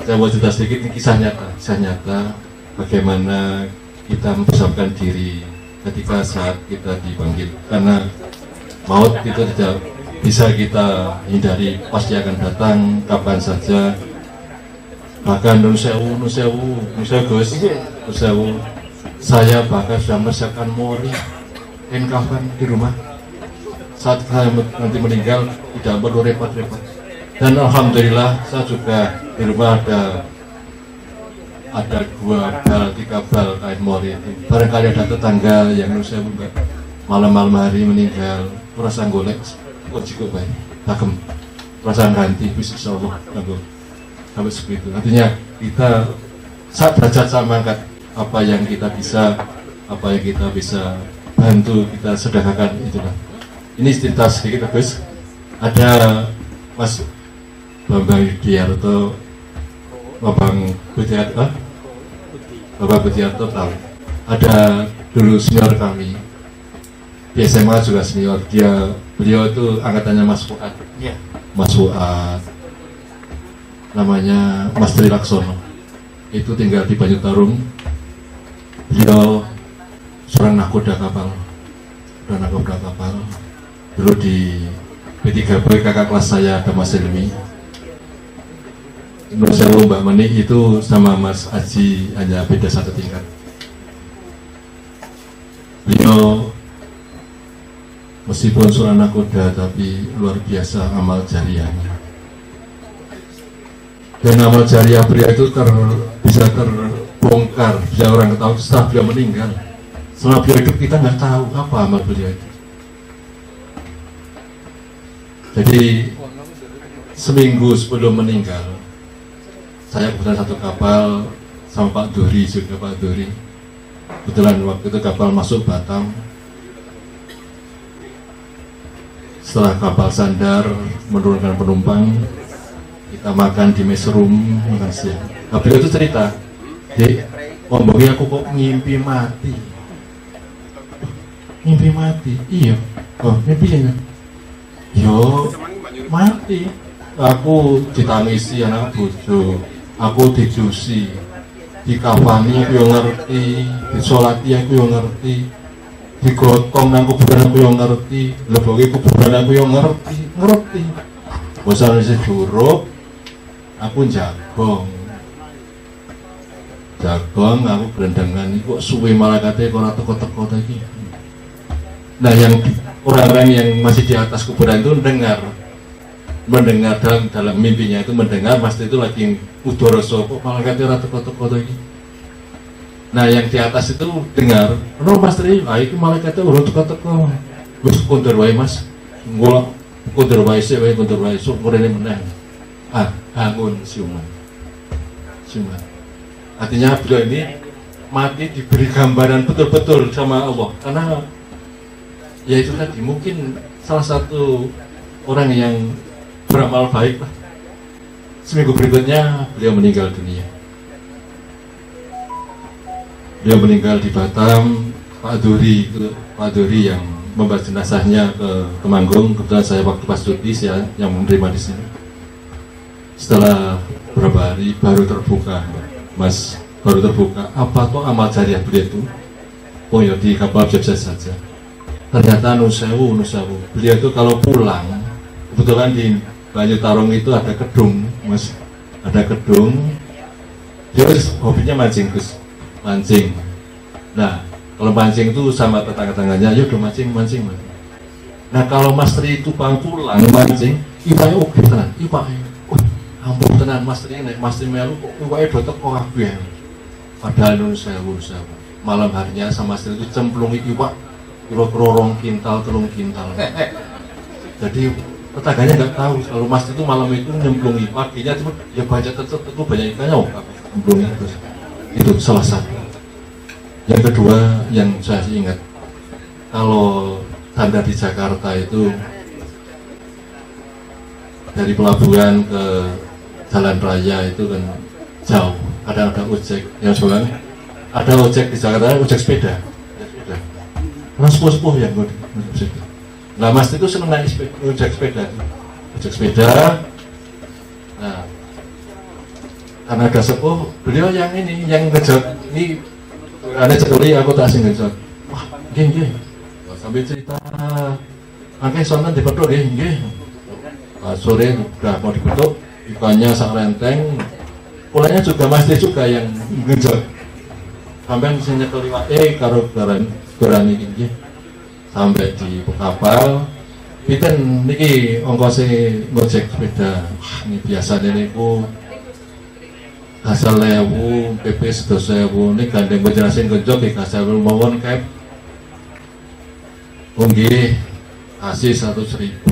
saya mau cerita sedikit, ini kisah nyata bagaimana kita mempersiapkan diri ketika saat kita dipanggil, karena maut itu tidak bisa kita hindari, pasti akan datang kapan saja. Bahkan nun sewu Gus, saya bahkan sudah mempersiapkan mori dan kafan di rumah. Saat saya nanti meninggal tidak perlu repot-repot. Dan alhamdulillah saya juga di rumah ada 2 bal, 3 bal kain mori itu. Barangkali ada tetangga yang nun sewu malam-malam hari meninggal, perasaan golek, kok cukup baik, takem, perasaan ganti, bisa Allah, sampai segitu. Artinya kita saat derajat sama angkat apa yang kita bisa bantu, kita sedekahkan, itulah. Ini cerita sedikit Gus. Ada Mas Bambang Yudiarto, Bapak Budiarto tahu. Ada dulu senior kami di SMA juga senior. Beliau itu angkatannya Mas Fuad. Iya. Mas Fuad, namanya Mas Tri Laksono. Itu tinggal di Banyutarung. Beliau seorang nakoda kapal. Dulu di P3B kakak kelas saya ada Mas Ilmi. Menurut saya Mbak Mani itu sama Mas Aji hanya beda 1 tingkat. Beliau meskipun seorang nakoda tapi luar biasa amal jariahnya. Dan amal jariah beliau itu bisa terbongkar, bisa orang ketahui setelah beliau meninggal. Setelah beliau hidup kita nggak tahu apa amal beliau itu. Jadi seminggu sebelum meninggal, saya kebetulan 1 kapal sama Pak Duri, juga Pak Duri. Kebetulan waktu itu kapal masuk Batam. Setelah kapal sandar menurunkan penumpang, kita makan di mess room, makan siang. Nah, beliau itu cerita, Dek, ngomongnya aku kok ngimpi mati. Ngimpi mati? Iya. Oh, ngimpinya? Yo, mati. Aku ditangisi anak bojo, aku dijusi, dikafani aku yang ngerti, disolati aku yang ngerti, digotong nang kuburan aku yang ngerti, leboke kuburan aku yang ngerti. Bosan isi jurup, aku jagong, aku berendangan, kok suwe malah katanya kok teko-teko tadi. Nah, yang orang-orang yang masih di atas kuburan itu mendengar dalam mimpinya itu mendengar Mas itu lagi udoroso, kok malah katanya teko-teko tadi. Nah, yang di atas itu dengar, no Mas Tri, itu malah katanya urut teko-teko. Wis kondur wae Mas, ngulak kondur wae sik wae kondur wae sok mrene meneh. Bangun siuman. Artinya beliau ini mati diberi gambaran betul-betul sama Allah, karena ya itu tadi mungkin salah satu orang yang beramal baik lah. Seminggu berikutnya beliau meninggal dunia. Beliau meninggal di Batam. Pak Duri yang membawa jenazahnya ke Temanggung. Kebetulan saya waktu pas cuti saya yang menerima di sini. Setelah beberapa hari baru terbuka, Mas, baru terbuka apa tuh amal jariah beliau itu. Oh ya, di kapal biasa saja. Ternyata nusewu. Beliau itu kalau pulang, kebetulan di Banyutarung itu ada kedung, Mas, ada kedung. Dia hobinya mancing, Gus, mancing. Nah, kalau mancing itu sama tetangga-tetangganya, yuk udah mancing. Nah, kalau Mas Tri itu pulang mancing, iwake oke tenan, iwake. Ampun tenan Mas Tri nek Mas Tri melu iwake do teko kabeh. Padahal nusewu. Malam harinya sama Mas Tri itu cemplungi iwak kira-kira 2 kintal, 3 kintal. Jadi tetangganya nggak tahu kalau Mas itu malam itu nyemplungi, paginya cuma ya banyak tentu banyak ikannya, nyemplungi terus. Itu salah satu. Yang kedua yang saya ingat, kalau standar di Jakarta itu dari pelabuhan ke jalan raya itu kan jauh. Ada ojek yang jualan, ada ojek di Jakarta, ojek sepeda. Karena sepuh-sepuh yang gue sepeda. Nah Mas itu seneng naik ojek sepeda. Nah, karena ada sepuh, beliau yang ini, yang ngejot ini, ada cekali aku tak asing ngejot. Wah, gini. Sambil cerita, angke sonan dipetuk gini. Sore udah mau dipetuk, ikannya sak renteng, pulangnya juga masih juga yang ngejot. Sampai bisa nyekel karo berani gini. Sampai di kapal, piten niki ongkosnya ngojek sepeda. Wah, ini biasanya niku kasar 1.000, PP 1.000, ini gandeng penjelasin ngejok ya kasar mawon kep. Nggih, kasih 100.000.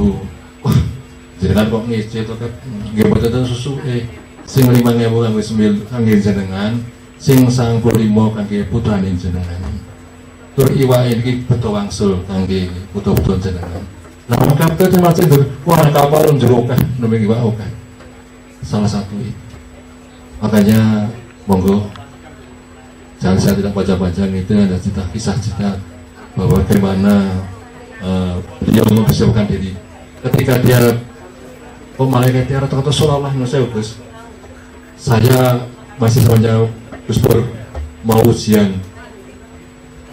Jenengan kok ngece to kep? Nggih mboten susu sing 5.000 kangge jenengan, sing 95 kangge putrane jenengan. Tur iwake iki beto wangsul kangge putra-putra jenengan. Nah, kapten macam itu, wah kapal njero akeh nembe iwak akeh. Salah satu itu. Makanya monggo jangan saya tidak panjang-panjang, itu ada kisah-kisah bahwa bagaimana beliau mempersiapkan diri ketika dia malaikat dia rata-rata seolah-olah Gus, saya masih saja Gus Pur mau ujian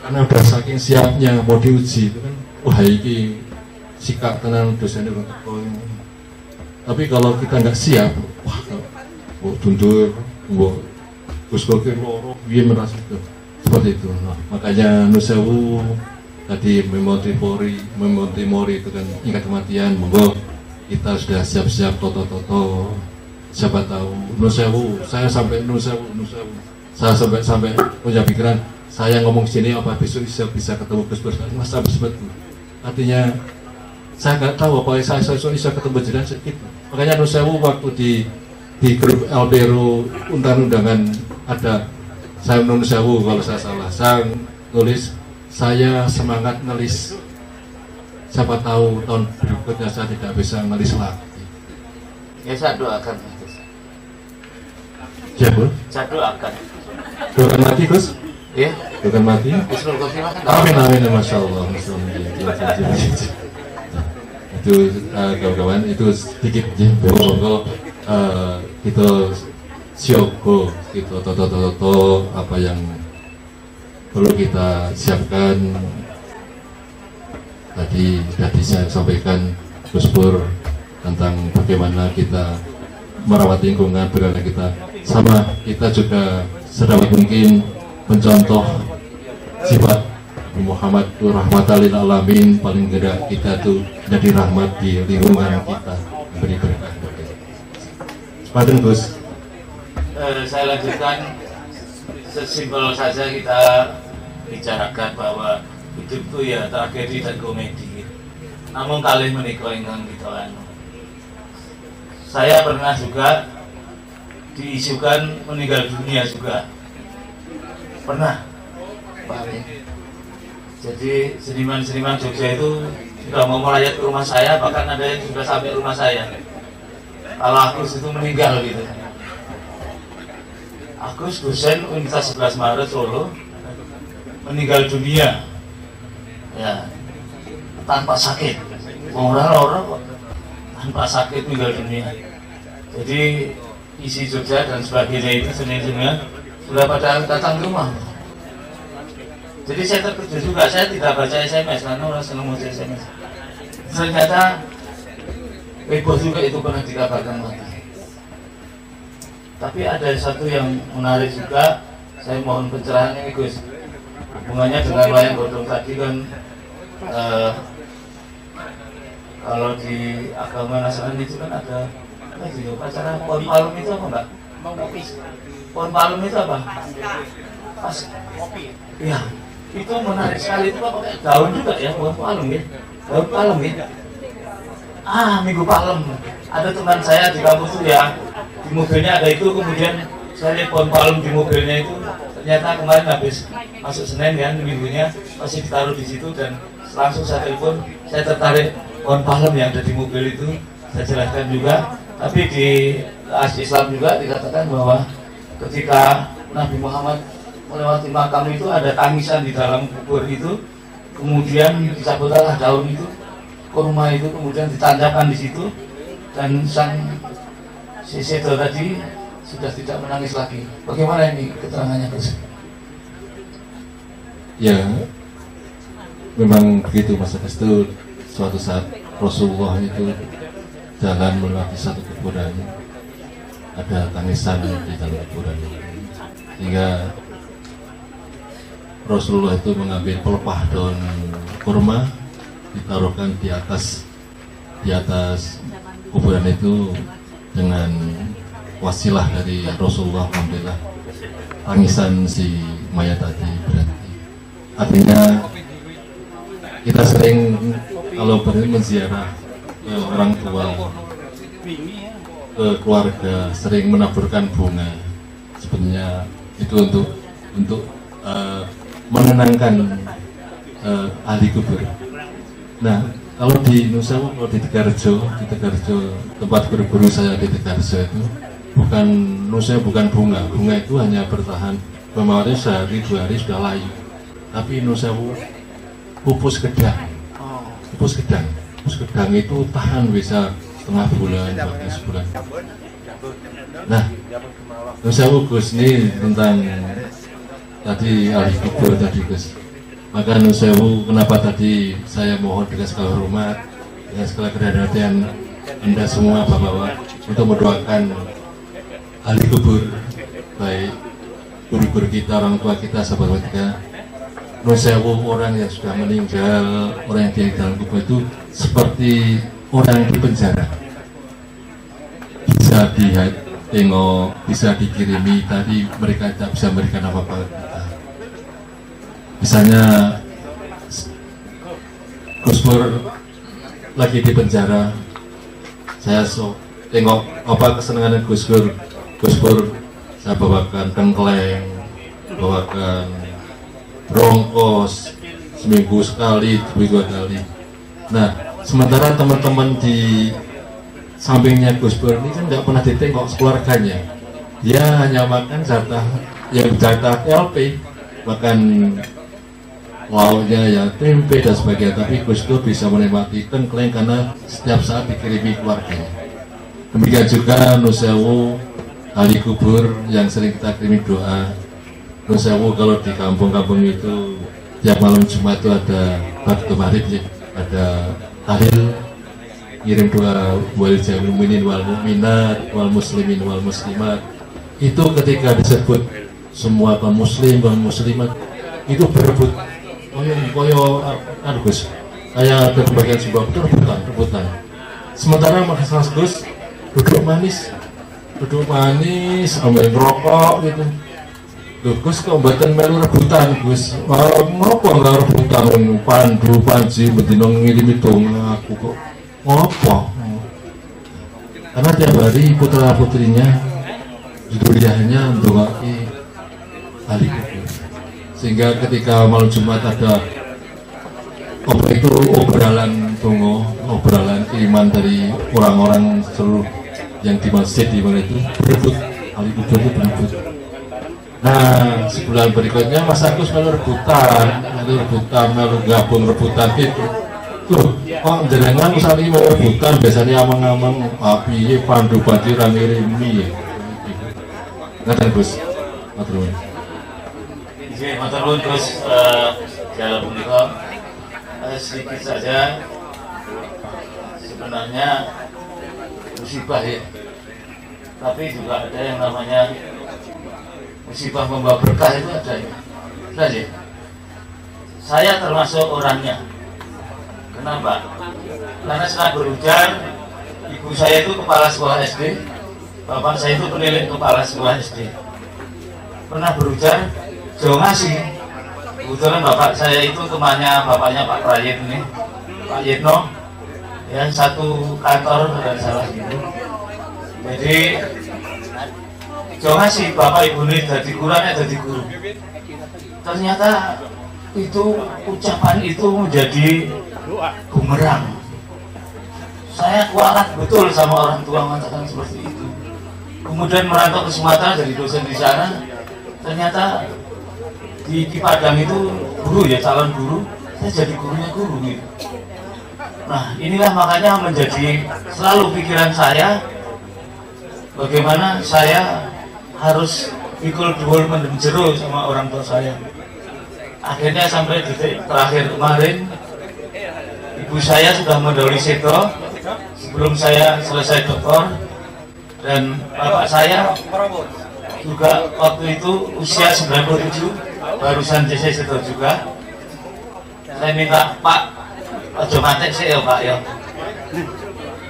karena udah saking siapnya mau diuji itu kan, wah ini sikap tenang dosennya. Tapi kalau kita nggak siap, wah tundur, Gus Pur dia merasa itu seperti itu. Nah, makanya nusewu tadi memoti mori itu kan ingat kematian. Monggo kita sudah siap-siap toto siapa tahu nusewu, saya sampai nusewu saya sampai punya pikiran saya ngomong sini apa besok bisa ketemu Gus Pur masa betul. Artinya saya nggak tahu apa saya bisa ketemu jenengan sedikit. Makanya nusewu waktu di grup Albero undangan ada saya nusewu kalau saya salah, saya nulis saya semangat nulis, siapa tahu tahun berikutnya saya tidak bisa nulis lagi. Ya saya doakan. Ya Bu? Saya doakan. Doakan mati Gus? Ya. Doakan mati? Amin, Masya Allah. Itu kawan-kawan itu sedikit ya. Monggo kita sioko, kita toto apa yang perlu kita siapkan. Tadi saya sampaikan Gus Pur tentang bagaimana kita merawat lingkungan, bagaimana kita sama kita juga sedapat mungkin mencontoh sifat Muhammad itu rahmatan lil alamin, paling tidak kita tuh jadi rahmat di lingkungan kita, beri berkah. Sepadan Gus. Saya lanjutkan, sesimpel saja kita bicarakan bahwa hidup itu ya tragedi dan komedi. Namun kali menikah ingkang kita saya pernah juga diisukan meninggal dunia juga pernah Pak. Jadi seniman-seniman Jogja itu sudah mau merayat ke rumah saya, bahkan ada yang sudah sampai rumah saya kalau Agus itu meninggal gitu. Agus dosen Universitas 11 Maret Solo meninggal dunia ya tanpa sakit, orang kok tanpa sakit meninggal dunia. Jadi isi Jogja dan sebagainya itu seni-seniman sudah pada datang ke rumah. Jadi saya terkejut juga, saya tidak baca SMS karena orang senang baca SMS. Ternyata Bos juga itu pernah dikabarkan mati. Tapi ada satu yang menarik juga, saya mohon pencerahannya Gus. Hubungannya dengan wayang godong tadi kan, kalau di agama Nasrani itu kan ada apa itu acara pohon palem itu apa Mbak? Pohon palem itu apa? Pas kopi. Iya, itu menarik sekali, itu pakai daun juga ya, pohon palem ya, daun palem ya. Minggu palem, ada teman saya di kampus itu ya, di mobilnya ada itu, kemudian saya lihat pohon palem di mobilnya itu, ternyata kemarin habis masuk Senin kan, minggunya masih ditaruh di situ, dan langsung saya telepon, saya tertarik pohon palem yang ada di mobil itu, saya jelaskan juga. Tapi di Islam juga dikatakan bahwa ketika Nabi Muhammad melewati makam itu ada tangisan di dalam kubur itu, kemudian dicabutlah daun itu, kurma itu kemudian ditancapkan di situ, dan sang sesedo tadi sudah tidak menangis lagi. Bagaimana ini keterangannya, Gus? Ya, memang begitu Mas Agus. Itu suatu saat Rasulullah itu jalan melewati satu kuburan, ada tangisan di dalam kuburan, sehingga Rasulullah itu mengambil pelepah daun kurma, ditaruhkan di atas kuburan itu dengan wasilah dari Rasulullah. Alhamdulillah tangisan si mayat tadi berhenti. Artinya kita sering kalau menziarah ke orang tua, ke keluarga, sering menaburkan bunga. Sebenarnya itu untuk menenangkan ahli kubur. Nah, kalau di Nusa, kalau di Tegarjo tempat berburu saya di Tegarjo itu bukan bunga itu hanya bertahan kemarin sehari 2 hari sudah layu. Tapi Nusa pupus gedang itu tahan bisa setengah bulan, bahkan sebulan. Nah, Nusa Gus ini tentang tadi ahli kubur tadi Gus. Maka Nusewu, kenapa tadi saya mohon dengan segala hormat, dengan segala kehadiran Anda semua Bapak-bapak untuk mendoakan ahli kubur, baik guru-guru kita, orang tua kita, sahabat kita. Nusewu, orang yang sudah meninggal, orang yang di dalam kubur itu seperti orang di penjara. Bisa ditengok, bisa dikirimi, tadi mereka tidak bisa memberikan apa-apa kita. Misalnya Gus Pur lagi di penjara, saya tengok apa kesenangan Gus Pur, saya bawakan tengkleng, bawakan brongkos seminggu sekali, 2 kali. Nah, sementara teman-teman di sampingnya Gus Pur ini kan nggak pernah ditengok keluarganya. Dia hanya makan jatah LP, makan lauknya ya tempe dan sebagainya. Tapi Gus Dur bisa menikmati tengkleng karena setiap saat dikirimi keluarganya. Demikian juga Nusewu ahli kubur yang sering kita kirimi doa. Nusewu kalau di kampung-kampung itu tiap malam Jumat itu ada waktu maghrib, ada tahlil, kirim doa wal jamil mu'minin wal mu'minat wal muslimin wal muslimat. Itu ketika disebut semua kaum muslim kaum muslimat itu berebut koyo Gus, kayak ada bagian sebuah itu rebutan. Sementara Mas Gus duduk manis sambil ngerokok gitu. Gus kok mboten melu rebutan Gus. Ngopo enggak rebutan Panji bedino ngirimi donga aku kok. Ngopo? Karena tiap hari putra-putrinya duriahnya ndongake ahli kubur. Sehingga ketika malam Jumat ada obrolan dongo, obrolan iman dari orang-orang seluruh yang di masjid di mana itu berebut, ahli kubur itu berebut. Nah, sebulan berikutnya Mas Agus melu rebutan, melu gabung rebutan itu. Tuh, kok jenengan usani melu rebutan, biasanya amang-amang api pandu banjiran ngirimi ya. Ngaten Gus, matur nuwun. Oke, matur nuwun Gus. Dalam menika sedikit saja sebenarnya musibah ya. Tapi juga ada yang namanya musibah membawa berkah itu ada ya. Saja. Saya termasuk orangnya. Kenapa? Karena setelah berhujan, ibu saya itu kepala sekolah SD, bapak saya itu penilik kepala sekolah SD. Pernah berhujan, jauh ngasih. Kebetulan bapak saya itu temannya bapaknya Pak Prayit ini, Pak Yitno, yang satu kantor dan salah gitu. Jadi jangan sih bapak ibu ini jadi kurangnya jadi guru. Ternyata itu ucapan itu menjadi bumerang. Saya kualat betul sama orang tua mengatakan seperti itu. kemudian merantau ke Sumatera jadi dosen di sana. Ternyata di Padang itu guru ya, calon guru, saya jadi gurunya guru gitu. Nah inilah makanya menjadi selalu pikiran saya, bagaimana saya harus pikul dhuwur mendem jero sama orang tua saya. Akhirnya sampai titik terakhir kemarin, ibu saya sudah mendahului seto sebelum saya selesai doktor, dan bapak saya juga waktu itu usia 97, barusan JC seto juga. Saya minta, Pak, ojo mati sih ya Pak ya,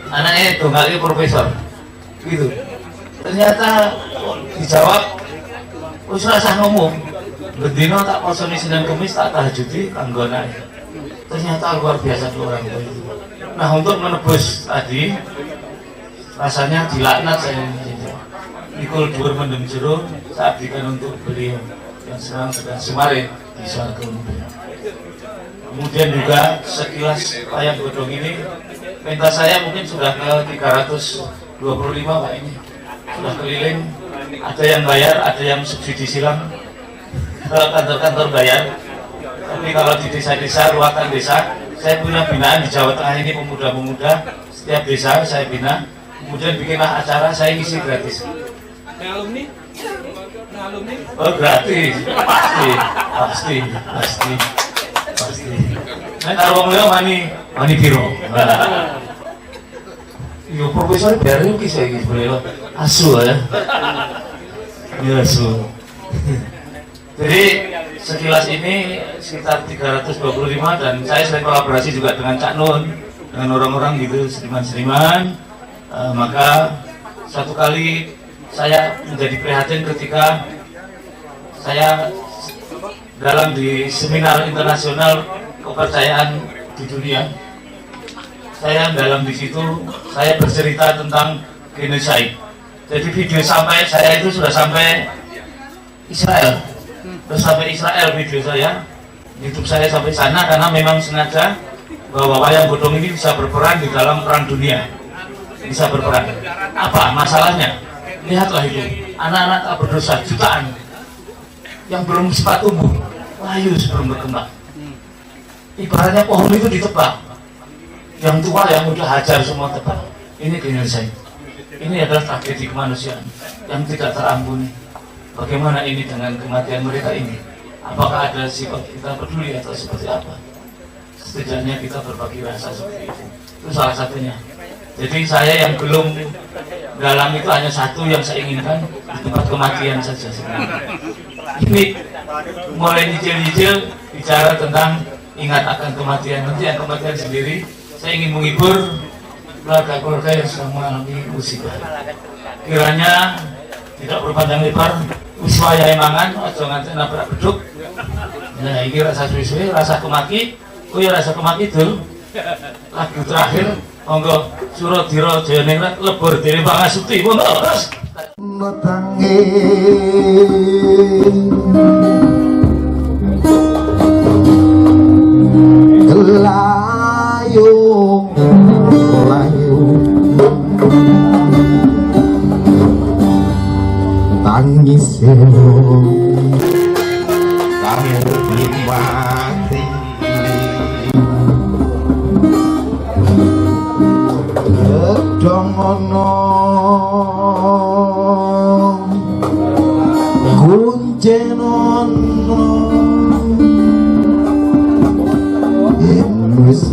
anaknya dongaknya profesor gitu. Ternyata dijawab, wis rasa ngomong, bendino tak posoni Senin Kemis tak tahajudi kanggo anake. Ternyata luar biasa tuh orang tua itu. Nah untuk menebus tadi, rasanya dilaknat saya ini. Pikul dhuwur mendem jero, saya abdikan untuk beliau yang sekarang sedang sumare di Swarga Mulia. Kemudian juga sekilas wayang godong ini, pentas saya mungkin sudah ke 325 Pak ini. Sudah keliling, ada yang bayar, ada yang subsidi silang. Kalau kantor-kantor bayar, tapi kalau di desa-desa, ruatan desa, saya punya binaan di Jawa Tengah ini, pemuda-pemuda, setiap desa saya bina, kemudian bikinlah acara, saya ngisi gratis. Alumni? Oh gratis, pasti. Nah kalau beliau mani biro. Yo profesor bayar yuk kisah gitu beliau, asu ya. Ya asu. Jadi sekilas ini sekitar 325, dan saya sering kolaborasi juga dengan Cak Nun, dengan orang-orang gitu, seniman-seniman. Maka suatu kali saya menjadi prihatin ketika saya dalam di seminar internasional kepercayaan di dunia. Saya dalam di situ saya bercerita tentang genocide. Jadi video sampai saya itu sudah sampai Israel. Terus sampai Israel video saya, YouTube saya sampai sana, karena memang sengaja bahwa wayang godong ini bisa berperan di dalam perang dunia, bisa berperan. Apa masalahnya? Lihatlah itu, anak-anak tak berdosa jutaan yang belum sempat tumbuh, layu sebelum berkembang. Ibaratnya pohon itu ditebang, yang tua yang muda hajar semua tebang. Ini genocide. Ini adalah tragedi kemanusiaan yang tidak terampuni. Bagaimana ini dengan kematian mereka ini? Apakah ada sifat kita peduli atau seperti apa? Setidaknya kita berbagi rasa seperti itu. Itu salah satunya. Jadi saya yang belum dalam itu hanya satu yang saya inginkan, di tempat kematian saja sebenarnya. Ini mulai nyicil-nyicil bicara tentang ingat akan kematian. Nanti yang kematian sendiri, saya ingin menghibur keluarga-keluarga yang sedang mengalami musibah. Kiranya tidak berpanjang lebar, uswaya emangan, ojo nganti nabrak beduk. Nah ini rasa suwe-suwe, rasa kemaki, rasa kemaki itu lagu terakhir. Monggo Suradira Jayaningrat lebur dening Pangasuti, monggo. Notange layung tangis kamu dimati dongono kuncenono wis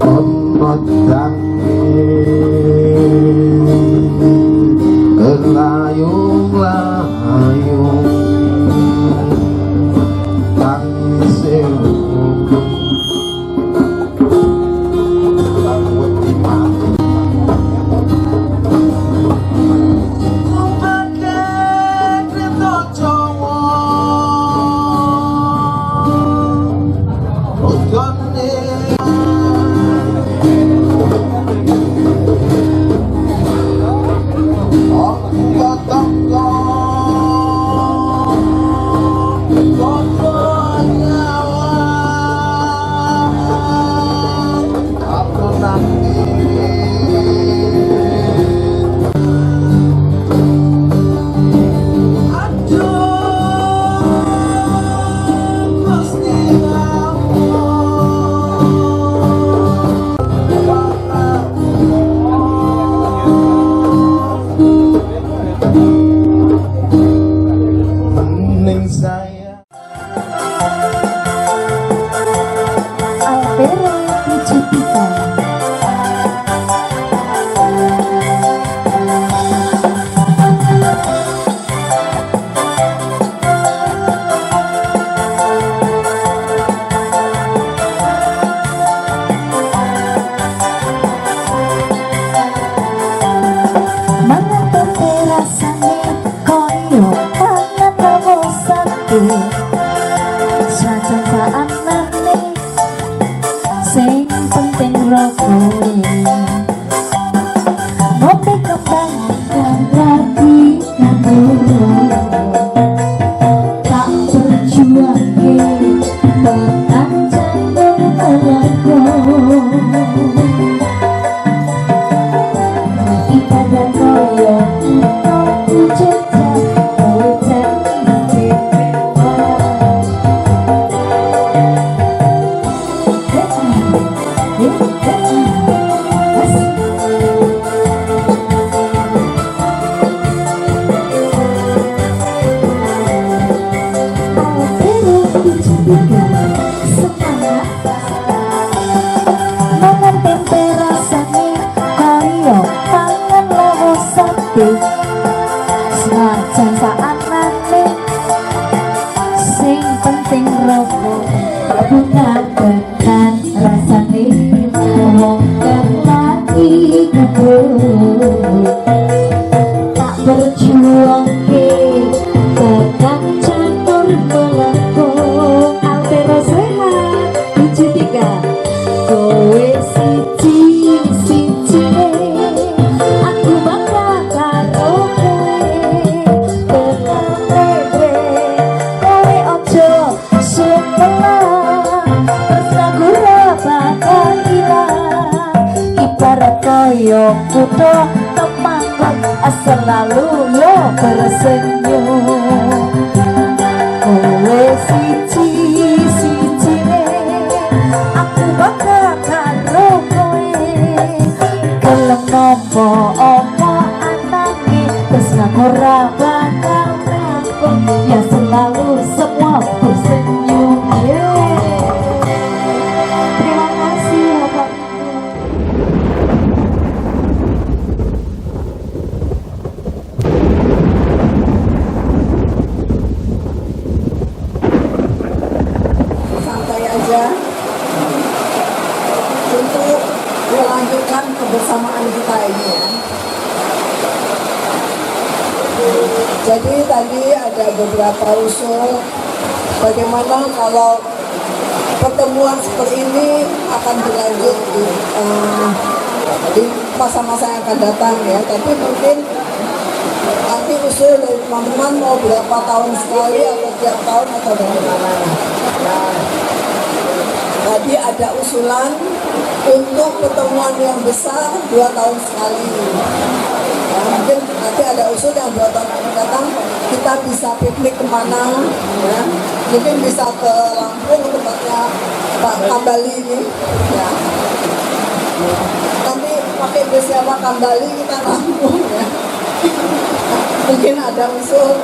ono tangi layung Sajan saanane sing penting rokoe ngopi kembang dan lagi kabur tak berjuang tekan jantung melaku ibadah koyo aku jejak ucap senajan saanane sing penting rokok bunga tekan rasane wong lagi kabur tak berjuang tekan jantung melengkung Altero sehat 73 kowe siji aku bangga karo kowe kowe ojo sumelang terus aku bakal ilang ibarat koyo kuda temanggung selalu yo bersenyum kowe siji aku bangga karo kowe gelem nopo opo anange terus ora bakal rampung ya selalu semua bersenyum terima kasih Bapak santai aja untuk melanjutkan kebersamaan kita ini ya. Jadi tadi ada beberapa usul bagaimana kalau pertemuan seperti ini akan berlanjut di masa-masa yang akan datang ya. Tapi mungkin nanti usul dari teman-teman mau berapa tahun sekali atau tiap tahun atau bagaimana. Nah, tadi ada usulan untuk pertemuan yang besar 2 tahun sekali. Ya, mungkin nanti ada usul yang 2 tahun akan datang kita bisa piknik kemana, ya. Mungkin bisa ke Lampung tempatnya Pak Kambali ini. Ya. Nanti pakai bus Pak Kambali kita Lampung ya. Mungkin ada usul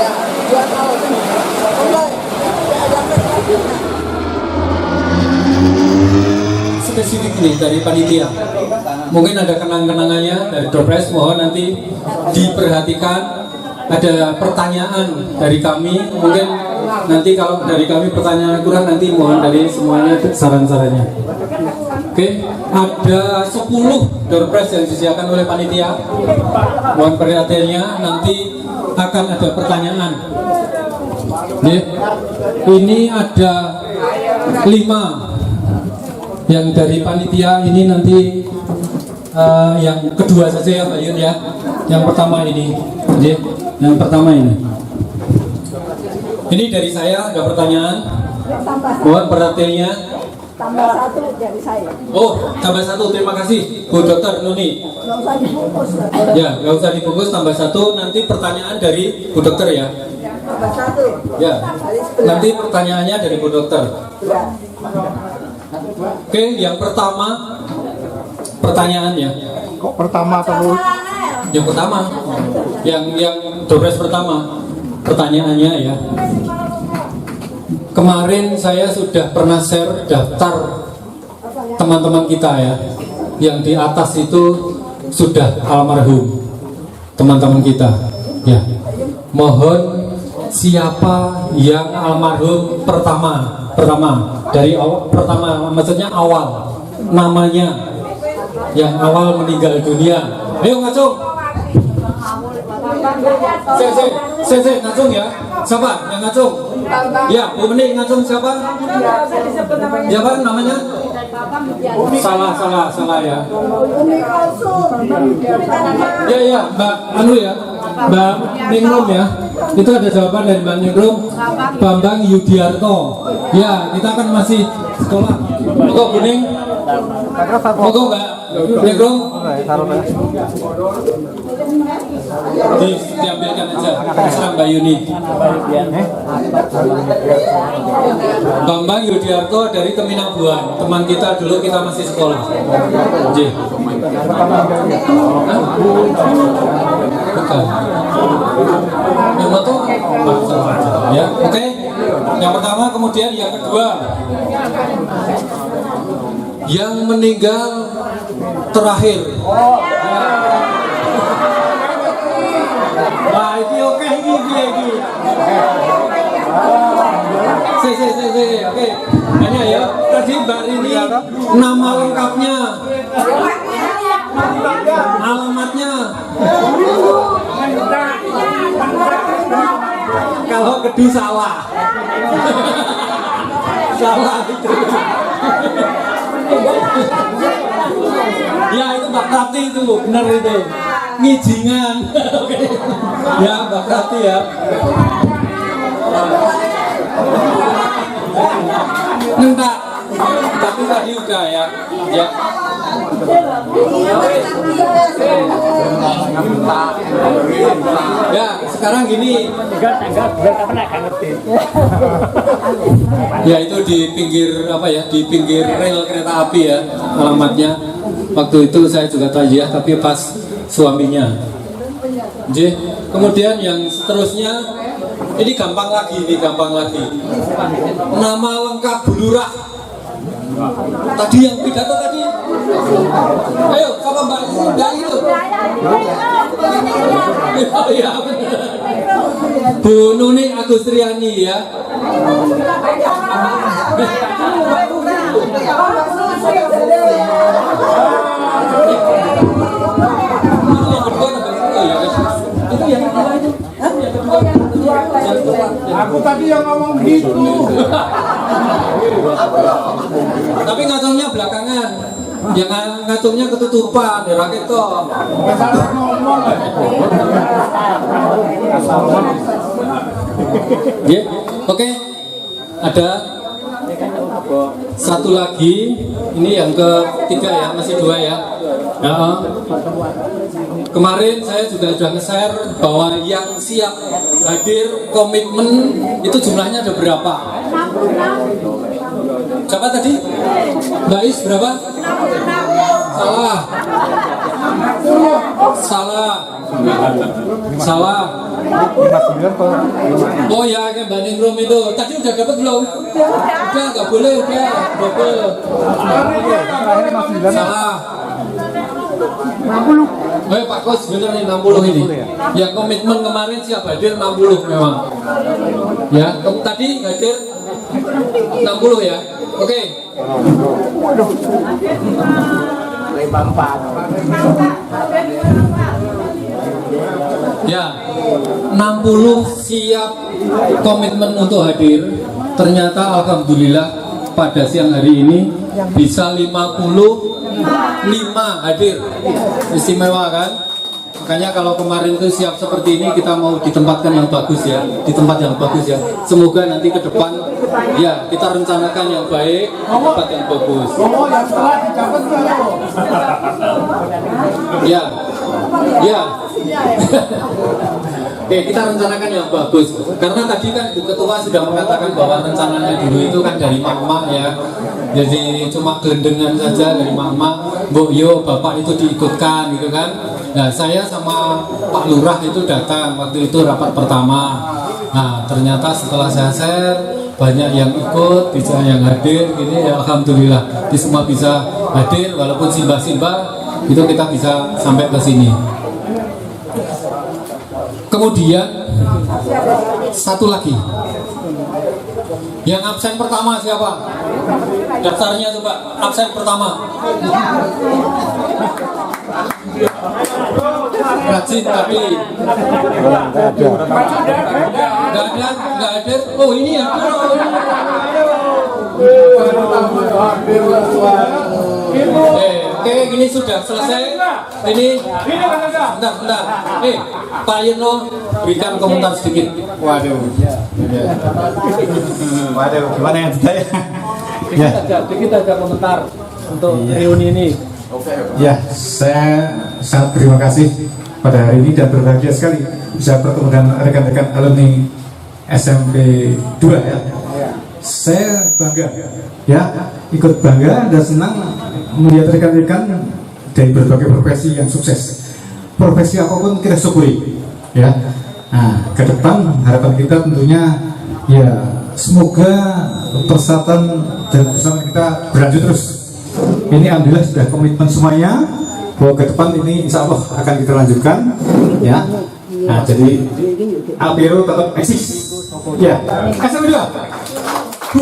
ya 2 tahun. Spesifik nih dari panitia, mungkin ada kenang-kenangannya dari Dopres, mohon nanti diperhatikan. Ada pertanyaan dari kami, mungkin nanti kalau dari kami pertanyaan kurang nanti mohon dari semuanya saran-sarannya. Oke, ada 10 Dopres yang disediakan oleh panitia, mohon perhatiannya, nanti akan ada pertanyaan. Ini ada 5 yang dari panitia ini nanti yang kedua saja ya Pak Yun ya. Yang pertama ini, yang pertama ini. Ini dari saya ada pertanyaan. Mohon perhatiannya. Tambah 1 dari saya. Oh, tambah 1. Terima kasih Bu Dokter Nuni. Nggak usah dibungkus. Ya, nggak usah dibungkus, tambah 1. Nanti pertanyaan dari Bu Dokter ya. Tambah 1. Ya. Nanti pertanyaannya dari Bu Dokter. Ya. Oke, yang pertama pertanyaannya. Kok pertama terus? Yang pertama, yang Dopres pertama, pertanyaannya ya. Kemarin saya sudah pernah share daftar teman-teman kita ya, yang di atas itu sudah almarhum teman-teman kita. Ya, mohon siapa yang almarhum pertama dari awal, pertama maksudnya awal namanya yang awal meninggal dunia. Ayo ngacung. Saya ngacung ya. Siapa yang ngacung? Ya, Bu Meni ngacung siapa? Siapa namanya? Salah ya. Ya, Mbak Anu ya. Mbak Ningrum ya. Itu ada jawaban dari Mbak Ningrum. Bambang Yudiarto. Ya, kita kan masih sekolah. Monggo kuning. Monggo Mbak Ningrum. Diambilkan aja. Serang Mbak Yuni. Bambang Yudiarto dari Teminabuan. Teman kita dulu kita masih sekolah. J. Bukan. Yang itu ya, oke. Yang pertama, kemudian yang kedua, yang meninggal terakhir. Wah, ini oke, ini. Oke. Hanya ya, tadi Mbak Rini nama lengkapnya, alamatnya. Kalau Kedu salah. Salah itu. Ya itu Mbak Prati itu, benar itu. Ngijingan. Oke. Ya Mbak Prati ya. Enggak. Tapi tadi udah ya. Ya. Ya, sekarang gini. Ya itu di pinggir apa ya? Di pinggir rel kereta api ya alamatnya. Waktu itu saya juga tajiah tapi pas suaminya. J. Kemudian yang seterusnya ini gampang lagi. Nama lengkap Bulurah. Tadi yang pidato tadi. Ayo, siapa Mbak? Dari itu. Iya benar. Bu Nuni Agustriani ya. Aku tadi yang ngomong gitu. Tapi ngacungnya belakangan. Yang ngacungnya ketutupan, ya rakyat kok. Ya, oke. Ada satu lagi. Ini yang ketiga ya, masih dua ya. Kemarin saya juga sudah nge-share bahwa yang siap hadir komitmen itu jumlahnya ada berapa? Siapa tadi? Mbak Is berapa? Salah. Oh ya, kayak Mbak Ningrum itu. Tadi udah dapat belum? Udah, nggak boleh, udah. Double. Salah. 60. Pak Kos bener nih 60 ini. Yang komitmen kemarin siap hadir 60 memang. Ya, tadi hadir 60 ya. Oke. Ya, 60 siap komitmen untuk hadir. Ternyata alhamdulillah pada siang hari ini bisa 55 hadir. Istimewa kan? Makanya kalau kemarin itu siap seperti ini, kita mau ditempatkan yang bagus ya, di tempat yang bagus ya. Semoga nanti ke depan ya kita rencanakan yang baik, tempat yang bagus. Ya. Oke, kita rencanakan yang bagus. Karena tadi kan Bu Ketua sudah mengatakan bahwa rencananya dulu itu kan dari mak-mak ya. Jadi cuma gelendengan saja dari mak-mak. Bu, yo Bapak itu diikutkan gitu kan. Nah, saya sama Pak Lurah itu datang waktu itu rapat pertama. Nah, ternyata setelah saya share banyak yang ikut, bisa yang hadir gini ya, alhamdulillah. Di semua bisa hadir walaupun simbah-simbah itu kita bisa sampai ke sini. Kemudian satu lagi. Yang absen pertama siapa? Daftarnya coba absen pertama. rajin tapi nggak ada. Oh ini ya. Oke, ini sudah selesai. Ini bentar. Pak Yeno berikan komentar sedikit. Waduh, gimana yang saya? Ya, Sedikit aja komentar untuk reuni ini. ya, saya sangat terima kasih pada hari ini dan berbahagia sekali bisa bertemu dengan rekan-rekan alumni SMP 2 ya. Saya bangga ya, ikut bangga dan senang melihat rekan-rekan dari berbagai profesi yang sukses. Profesi apapun kita syukuri ya. Nah, ke depan harapan kita tentunya ya semoga persatuan dan persatuan kita berlanjut terus. Ini alhamdulillah sudah komitmen semuanya bahwa ke depan ini insya Allah akan kita lanjutkan ya. Nah, jadi Alpero tetap eksis ya. SMP 2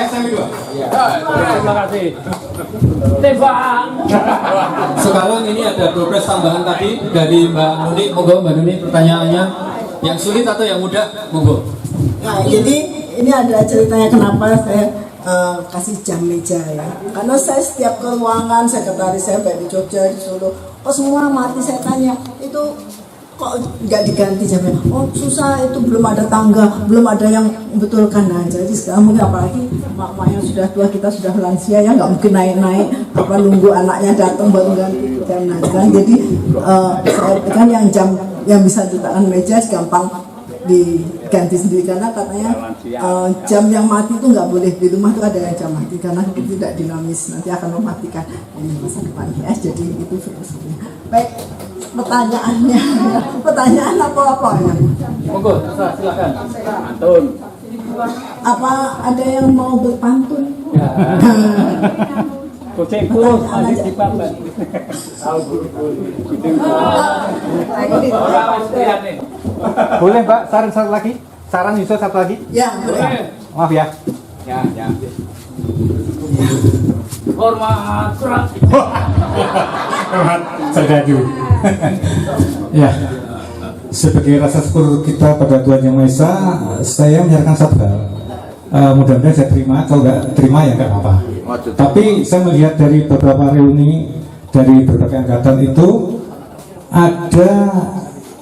SMP 2. Terima kasih. Sekarang ini ada progres tambahan tadi dari Mbak Nuni. Monggo Mbak Nuni, pertanyaannya yang sulit atau yang mudah? Monggo. Nah, jadi ini ada ceritanya kenapa saya kasih jam meja ya. Karena saya setiap ke ruangan sekretaris saya baik di Jogja, di Solo, semua mati. Saya tanya, itu kok nggak diganti jamnya? Oh susah, itu belum ada tangga, belum ada yang membetulkan. Nah, jadi sekarang mungkin apalagi mak-mak yang sudah tua, kita sudah lansia ya, nggak mungkin naik-naik apa nunggu anaknya datang baru ganti jam. Nah, jadi saya kan yang jam yang bisa diletakkan meja gampang diganti sendiri, karena katanya jam yang mati itu nggak boleh di rumah, itu ada yang jam mati karena itu tidak dinamis, nanti akan mematikan ini masa depan ya. Jadi itu filosofinya. Baik, pertanyaan apa ya? Monggo, silakan. Antun. Apa ada yang mau berpantun? Ya. Kucingku masih dipapan. Boleh Mbak, saran satu lagi? Saran Yusuf satu lagi? Ya, boleh. Maaf ya. Ya. Hormat surat. Hormat serdadu. Ya. Sebagai rasa syukur kita pada Tuhan Yang Maha Esa, saya menyatakan satu hal. Mudah-mudahan saya terima, kalau nggak terima ya nggak apa-apa. Tapi saya melihat dari beberapa reuni dari berbagai angkatan itu ada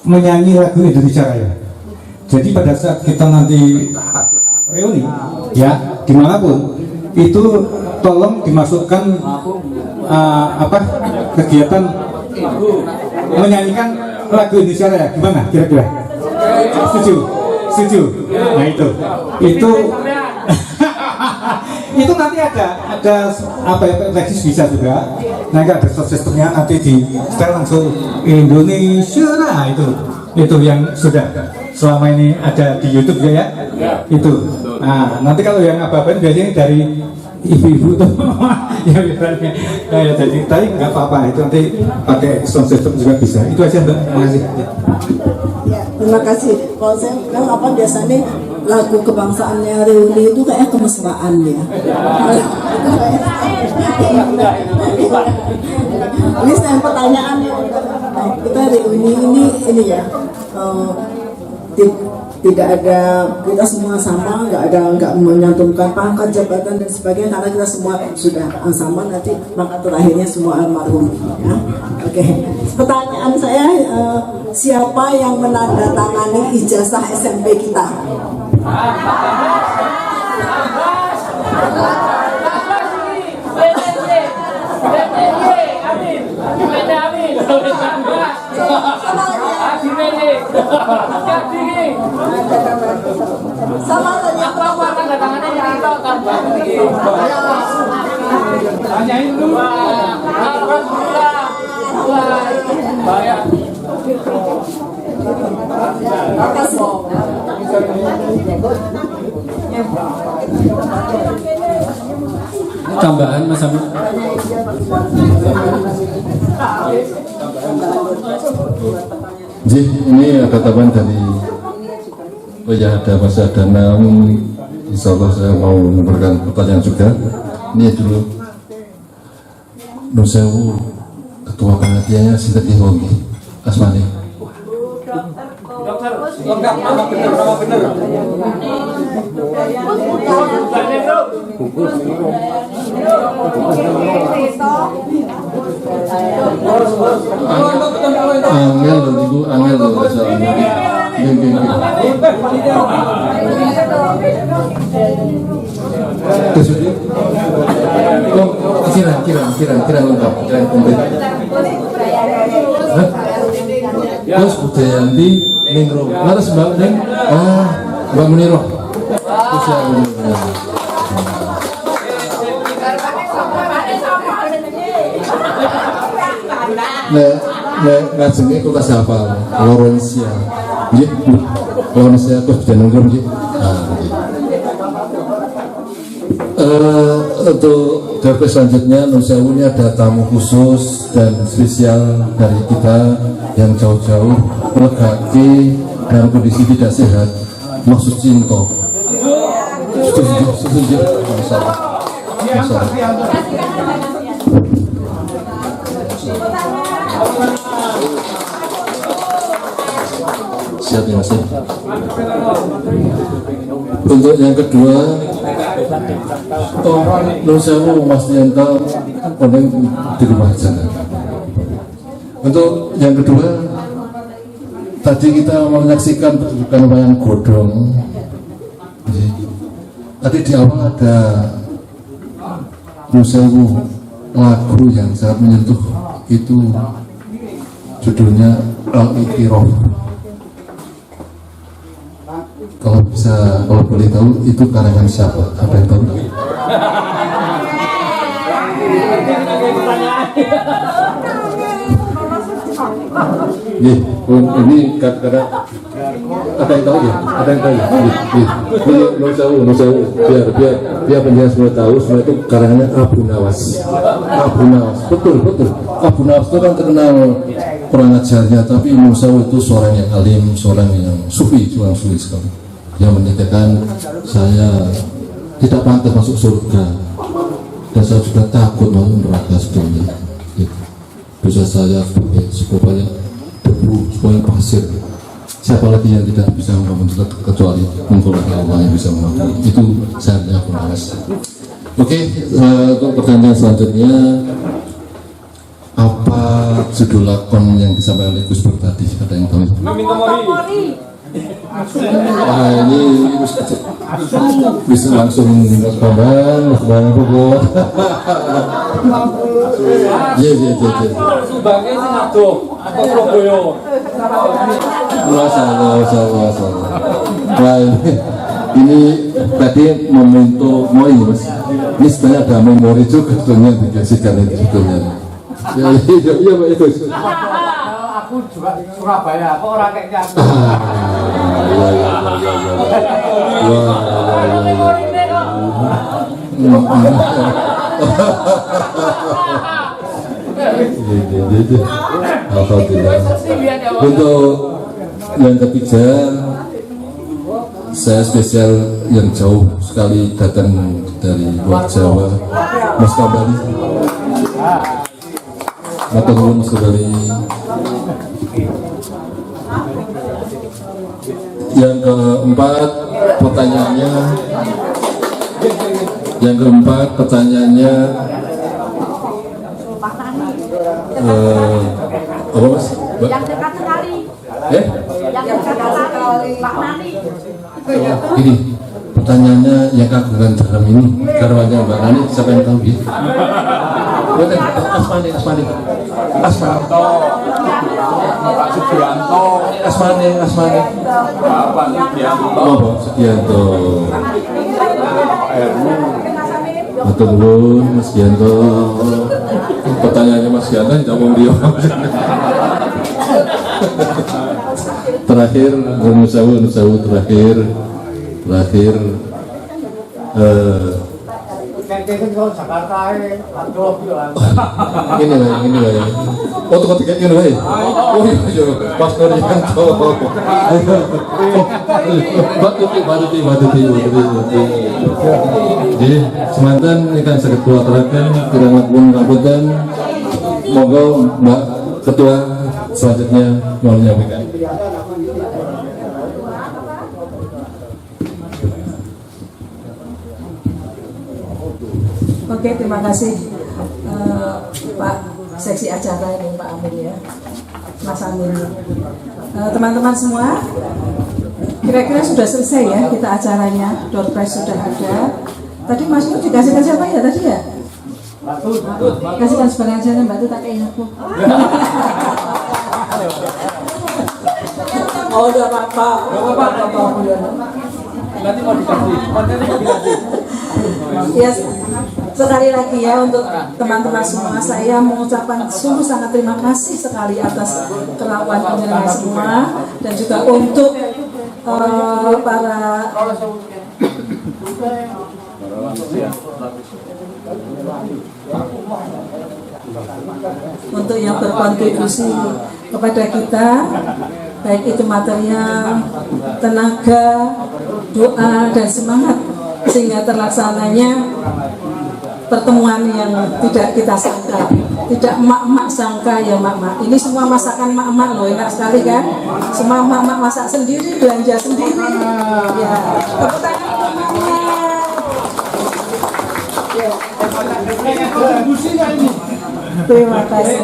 menyanyi lagu Indonesia Raya. Jadi pada saat kita nanti reuni ya dimanapun itu tolong dimasukkan kegiatan menyanyikan lagu Indonesia Raya. Gimana kira-kira? Setuju? Nah itu itu nanti ada apa ya, teknis bisa juga. Nanti ada sistemnya, nanti di setel langsung Indonesia. Nah itu yang sudah selama ini ada di YouTube ya. Itu. Nah nanti kalau yang apa-apa biasanya dari ibu-ibu tuh ya biasanya. Ya, jadi tapi nggak apa-apa, itu nanti pakai sound system juga bisa. Itu aja Mbak. Terima kasih. Ya, terima kasih. Kalau saya kan biasanya lagu kebangsaannya reuni itu kayak kemesraan ya. Ini saya pertanyaan kita reuni ini ya, tidak ada, kita semua sama, nggak menyantumkan pangkat, jabatan dan sebagainya, karena kita semua sudah sama, nanti maka terakhirnya semua almarhum ya. Oke. Pertanyaan saya, siapa yang menandatangani ijazah SMP kita? Sama saja. Apa tanda tangannya yang kita akan tanyain dulu. Alhamdulillah. Bayar. Terima kasih. Tambahan Mas Amin. Jadi ini ada tambahan dari ada Mas Adana. Insya Allah saya mau memberikan pertanyaan juga. Ini dulu Nusewu Ketua Panitianya Sintet Ihwangi Asmani. Dokter, lengkap nama bener. Angel loh ibu, angel loh soalnya. Terus ini, kira lengkap, kira komplit. Terus Budayanti Ningro, lalu Mbak Ning, Mbak Muniro. Terus ya ngajengnya kok kasih hafal Laurencia, Laurencia kok sudah nongkrong gitu. Untuk DP selanjutnya Nusewu ini ada tamu khusus dan spesial dari kita yang jauh-jauh legati dalam kondisi tidak sehat, maksud cinta. Setuju. Masalah. Siap ya Mas. Untuk yang kedua, Nusewu Mas Yanto paling di rumah aja. Untuk yang kedua, tadi kita menyaksikan pertunjukan wayang godong. Tadi di awal ada Nusewu lagu yang sangat menyentuh, itu judulnya Al-Iqtiraf. Kalau boleh tahu itu karangan siapa? Ada yang tahu? Ini karena ada yang tahu ya? Nusewu, biar penjelasan semua tahu, semua itu karangannya Abu Nawas. Betul. Abu Nawas itu kan terkenal kurang ajarnya, tapi Nusewu itu seorang yang alim, seorang yang sufi sekali. Yang menyatakan saya tidak pantas masuk surga dan saya juga takut masuk neraka sebetulnya. Bisa saya cukup banyak debu, banyak pasir. Siapa lagi yang tidak bisa membangun kecuali Allah yang bisa membangun. Itu saya Nawas. Oke, untuk pertanyaan selanjutnya, apa judul lakon yang disampaikan oleh Gus Bur tadi? Ada yang tahu? Ini bisa langsung Mas Bambang pokok. Iya. Sumbangnya sih ngaduh, atau Surabaya. Masalah. Wah, ini tadi memento moi Mas. Ini sebenarnya ada memori juga sebetulnya dikasihkan itu sebetulnya. Iya Pak itu. Aku juga di Surabaya, kok orang kayak gitu. Alhamdulillah. Untuk yang ketiga, saya spesial yang jauh sekali datang dari luar Jawa, Mas Kambali. Matur nuwun Mas Kambali. Yang keempat pertanyaannya apa Mas? Yang dekat sekali. Yang dekat sekali. Pak Nani. Ini pertanyaannya yang kagungan dalam ini garwanya Mbak Nani, siapa yang tahu ya? Asmani. Pak Sugianto. Asmani. Bapak Sugianto. Matur nuwun Mas Sugianto. Pertanyaannya Mas Sugianto jawab beliau. Terakhir Nusewu terakhir ini lah. Oh, tukang tiket ini lah. Oh iya, Mas Nuryanto. Batuti. Jadi semantan ikan sakit keluarkan, kirang pun ngapunten. Monggo Mbak Ketua selanjutnya mau menyampaikan. Oke, terima kasih Pak Seksi Acara ini, Pak Amin ya, Mas Amin. Teman-teman semua, kira-kira sudah selesai ya kita acaranya, door prize sudah ada. Tadi Mas Nur dikasihkan siapa ya tadi ya? Kasihkan sebagai acara Mbak Tut, tak kayak aku. Oh, udah apa-apa. Nanti mau dikasih, kontennya mau dikasih. Ya, sekali lagi ya untuk teman-teman semua, saya mengucapkan sungguh sangat terima kasih sekali atas kelakuan penjenengan semua, dan juga untuk para untuk yang berkontribusi kepada kita, baik itu material, tenaga, doa, dan semangat, sehingga terlaksananya pertemuan yang tidak kita sangka, tidak emak-emak sangka ya emak-emak. Ini semua masakan emak-emak loh, enak sekali kan? Semua emak-emak masak sendiri, belanja sendiri. Ya, tepuk tangan emak-emak. Terima kasih.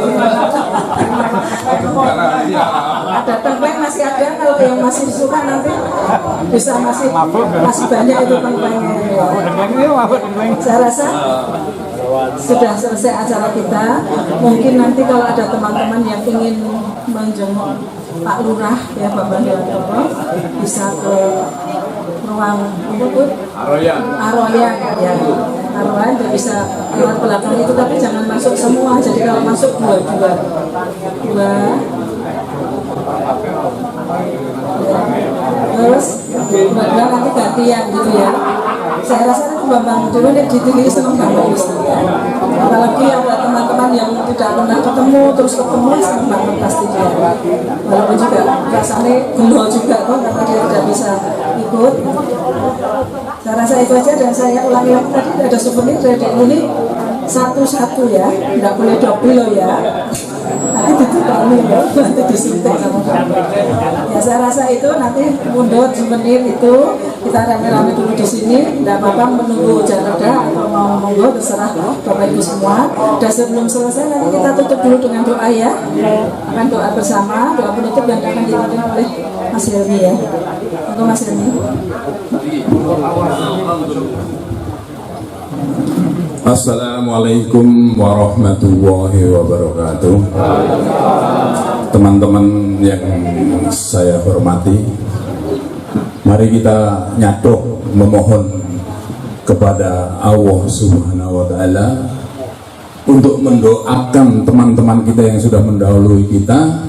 Ada pempek masih ada, kalau yang masih suka nanti bisa masih banyak itu pempeknya. Saya rasa sudah selesai acara kita. Mungkin nanti kalau ada teman-teman yang ingin menjenguk Pak Lurah ya, Pak Bandiwantoro, bisa ke ruang Aroyan ya. Aroyan dan bisa lewat belakang itu, tapi jangan masuk semua. Jadi kalau masuk dua. Terus dua nanti gantian gitu ya. Saya rasa Bambang dulu dipilih senang banget ya. Apalagi ada teman-teman yang tidak pernah ketemu terus ketemu, senang banget pasti dia. Walaupun juga rasanya gelo juga kok karena dia tidak bisa ikut. Saya rasa itu aja, dan saya ulangi lagi tadi ada souvenir dari ini satu-satu ya, tidak boleh double loh ya. Nanti ditutup ya, nanti disuntik sama kamu. Ya saya rasa itu nanti mundur souvenir itu kita rame-rame dulu di sini, tidak apa-apa menunggu Jarada atau mau monggo terserah Bapak Ibu semua. Dan sebelum selesai nanti kita tutup dulu dengan doa ya, akan doa bersama, doa penutup yang akan dipimpin oleh Mas Helmi ya. Untuk Mas Helmi. Assalamualaikum warahmatullahi wabarakatuh. Teman-teman yang saya hormati, mari kita nyadok memohon kepada Allah Subhanahu wa Ta'ala untuk mendoakan teman-teman kita yang sudah mendahului kita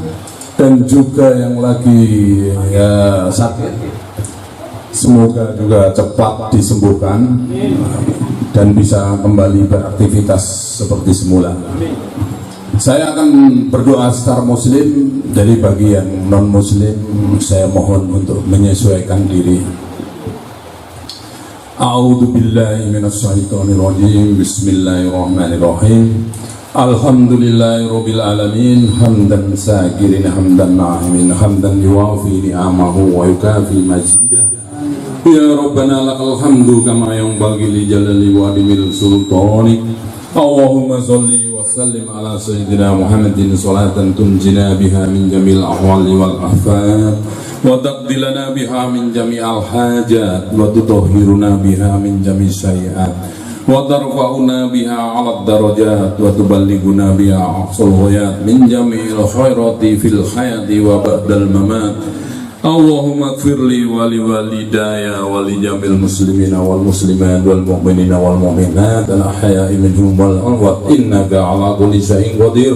dan juga yang lagi sakit. Semoga juga cepat disembuhkan dan bisa kembali beraktivitas seperti semula. Saya akan berdoa secara muslim, dari bagian non muslim saya mohon untuk menyesuaikan diri. A'udzu billahi minasyaitonir rajim. Bismillahirrahmanirrahim. Alhamdulillahirabbil alamin, hamdan sakirin hamdan na'imin, hamdan yuwafi ni'amahu wa yukafi mazidah. Ya Rabbana lakal hamdu kama yanbaghi li jalali wa adimil sultanik. Allahumma salli wa sallim ala sayyidina Muhammadin salatan tunjina biha min jamil ahwali wal ahfad wa taqdilana biha min jami'al hajat wa tutahhiruna biha min jami' sayyi'at wa tarfa'una biha 'ala darajat wa tuballighuna biha aqsal ghayat min jami'il khairati fil hayati wa ba'dal mamat. Allahumma gfirli wa li walidaya wa li jamil muslimina wal muslimat wal mu'minina wal mu'minat al ahya'i minhum wal amwat innaka ala kulli syai'in qadir.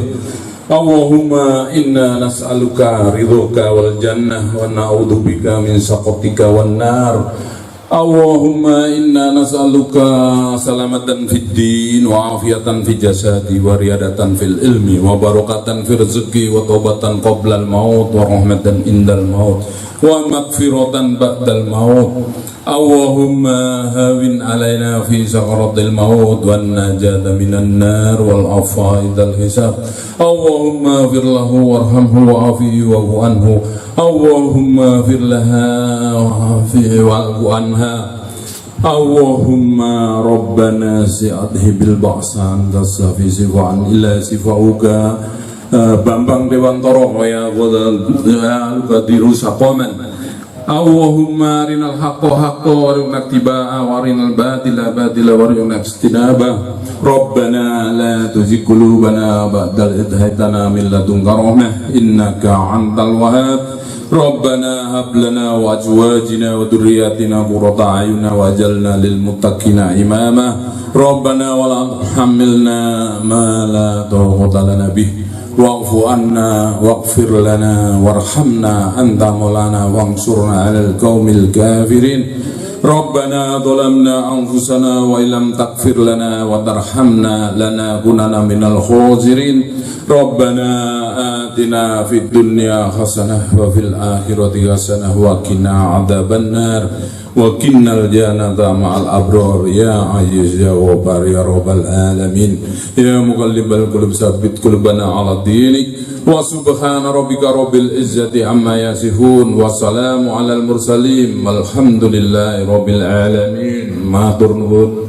Allahumma inna nas'aluka ridhoka wal jannah wa na'udzubika min sakhatika wan nar. Allahumma inna nas'aluka salamatan fid din wa afiatan fi jasadi wa riyadatan fil ilmi wa barakatan fi rizqi wa taubatan qabla al maut wa rahmatan indal maut ومغفرة بعد الموت اللهم هون علينا في سكرات الموت والنجاة من النار والعفو عند الحساب اللهم اغفر له وارحمه وعافه واعف عنه اللهم اغفر لها وعافه واعف عنها اللهم ربنا سعده بالبعثان تصافي سفعا إلا سفعك Bambang Dewantoro ya Qadiru Saqaman Allahumma arinal haqqa haqqa warina tibaa warinal batila batila warina istinaba Rabbana la tuzigh qulubana ba'da idh hadaytana min ladunka rahmah innaka antal wahhab Rabbana hab lana wa azwajina wa dhurriyyatina qurrata a'yun waj'alna lil muttaqina imama Rabbana wa la tuhammilna ma la taqata lana bih wa'fu anna waghfir lana warhamna anta maulana wansurna 'alal qaumil kafirin Rabbana dhalamna anfusana wa illam taghfir lana wa tarhamna lanakunanna minal khasirin Rabbana atina fid dunya hasanah wa fil akhirati hasanah wa qina adzabannar wa qinnal jannata ma'al abrar ya aziz ya ghaffar ya rabbal alamin ya muqallibal qulub tsabbit qulubana ala dinik wa subhana rabbika rabbil izzati amma yasifun wa salamu alal mursalin walhamdulillahi rabbil alamin matur nuwun.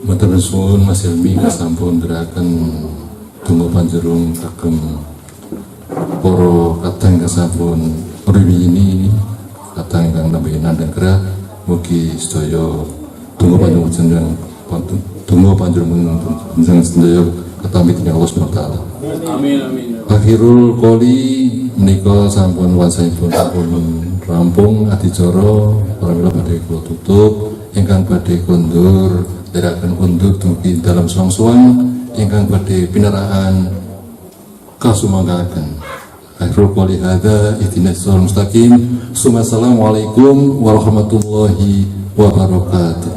Matur nuwun Mas Helmi sampun gerakan tunggu panjerung kagem poro katang sampun riwi ini katang ingkang nampi nandang mugi sedaya tunggu panjenengan sedaya ketampi dening Allah Subhanahu wa taala. Amin amin. Akhirul qouli menika sampun wasaipun sampun rampung adicara pramila badhe kula tutup ingkang badhe kondur dherekaken kondur dumugi dalam suwang-suwang ingkang badhe pinaraan kasumangkaken. Akhirul qouli hadza ihdinas siratal mustaqim. Assalamualaikum warahmatullahi wabarakatuh.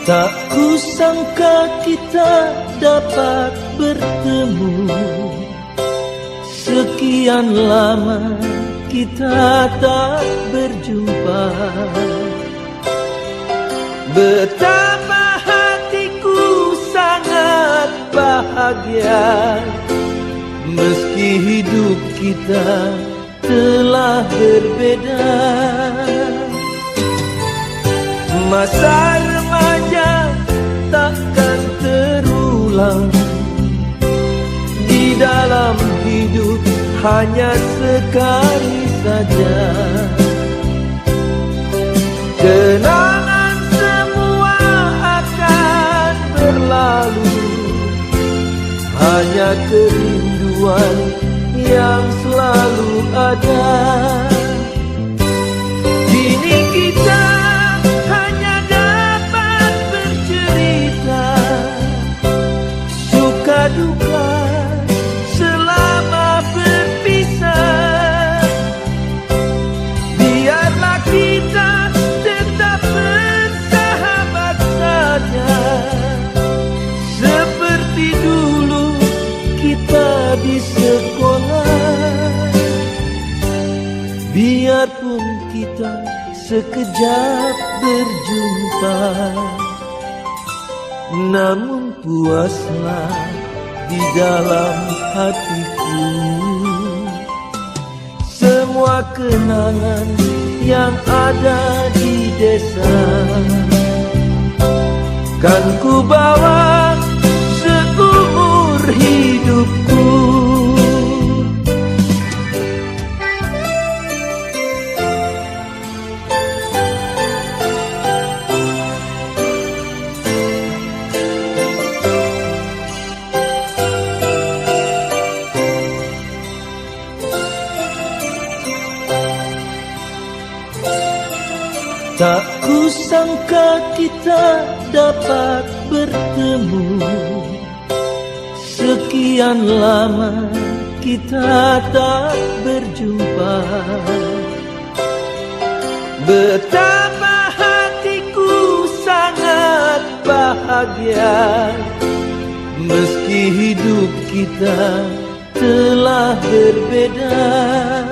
Tak kusangka kita dapat bertemu, sekian lama kita tak berjumpa. Betapa hatiku sangat bahagia, meski hidup kita telah berbeda. Masa remaja takkan terulang, di dalam hidup hanya sekali saja. Kenangan semua akan berlalu, hanya kerinduan yang selalu ada. Kini kita hanya dapat bercerita suka duka selama berpisah. Biarlah kita tetap bersahabat saja, seperti dulu kita di sekolah. Biarpun kita sekejap berjumpa, namun puaslah di dalam hatiku semua kenangan yang ada di desa. Kan ku bawa seumur hidupku. Tak sangka kita dapat bertemu. Sekian lama kita tak berjumpa. Betapa hatiku sangat bahagia, meski hidup kita telah berbeda.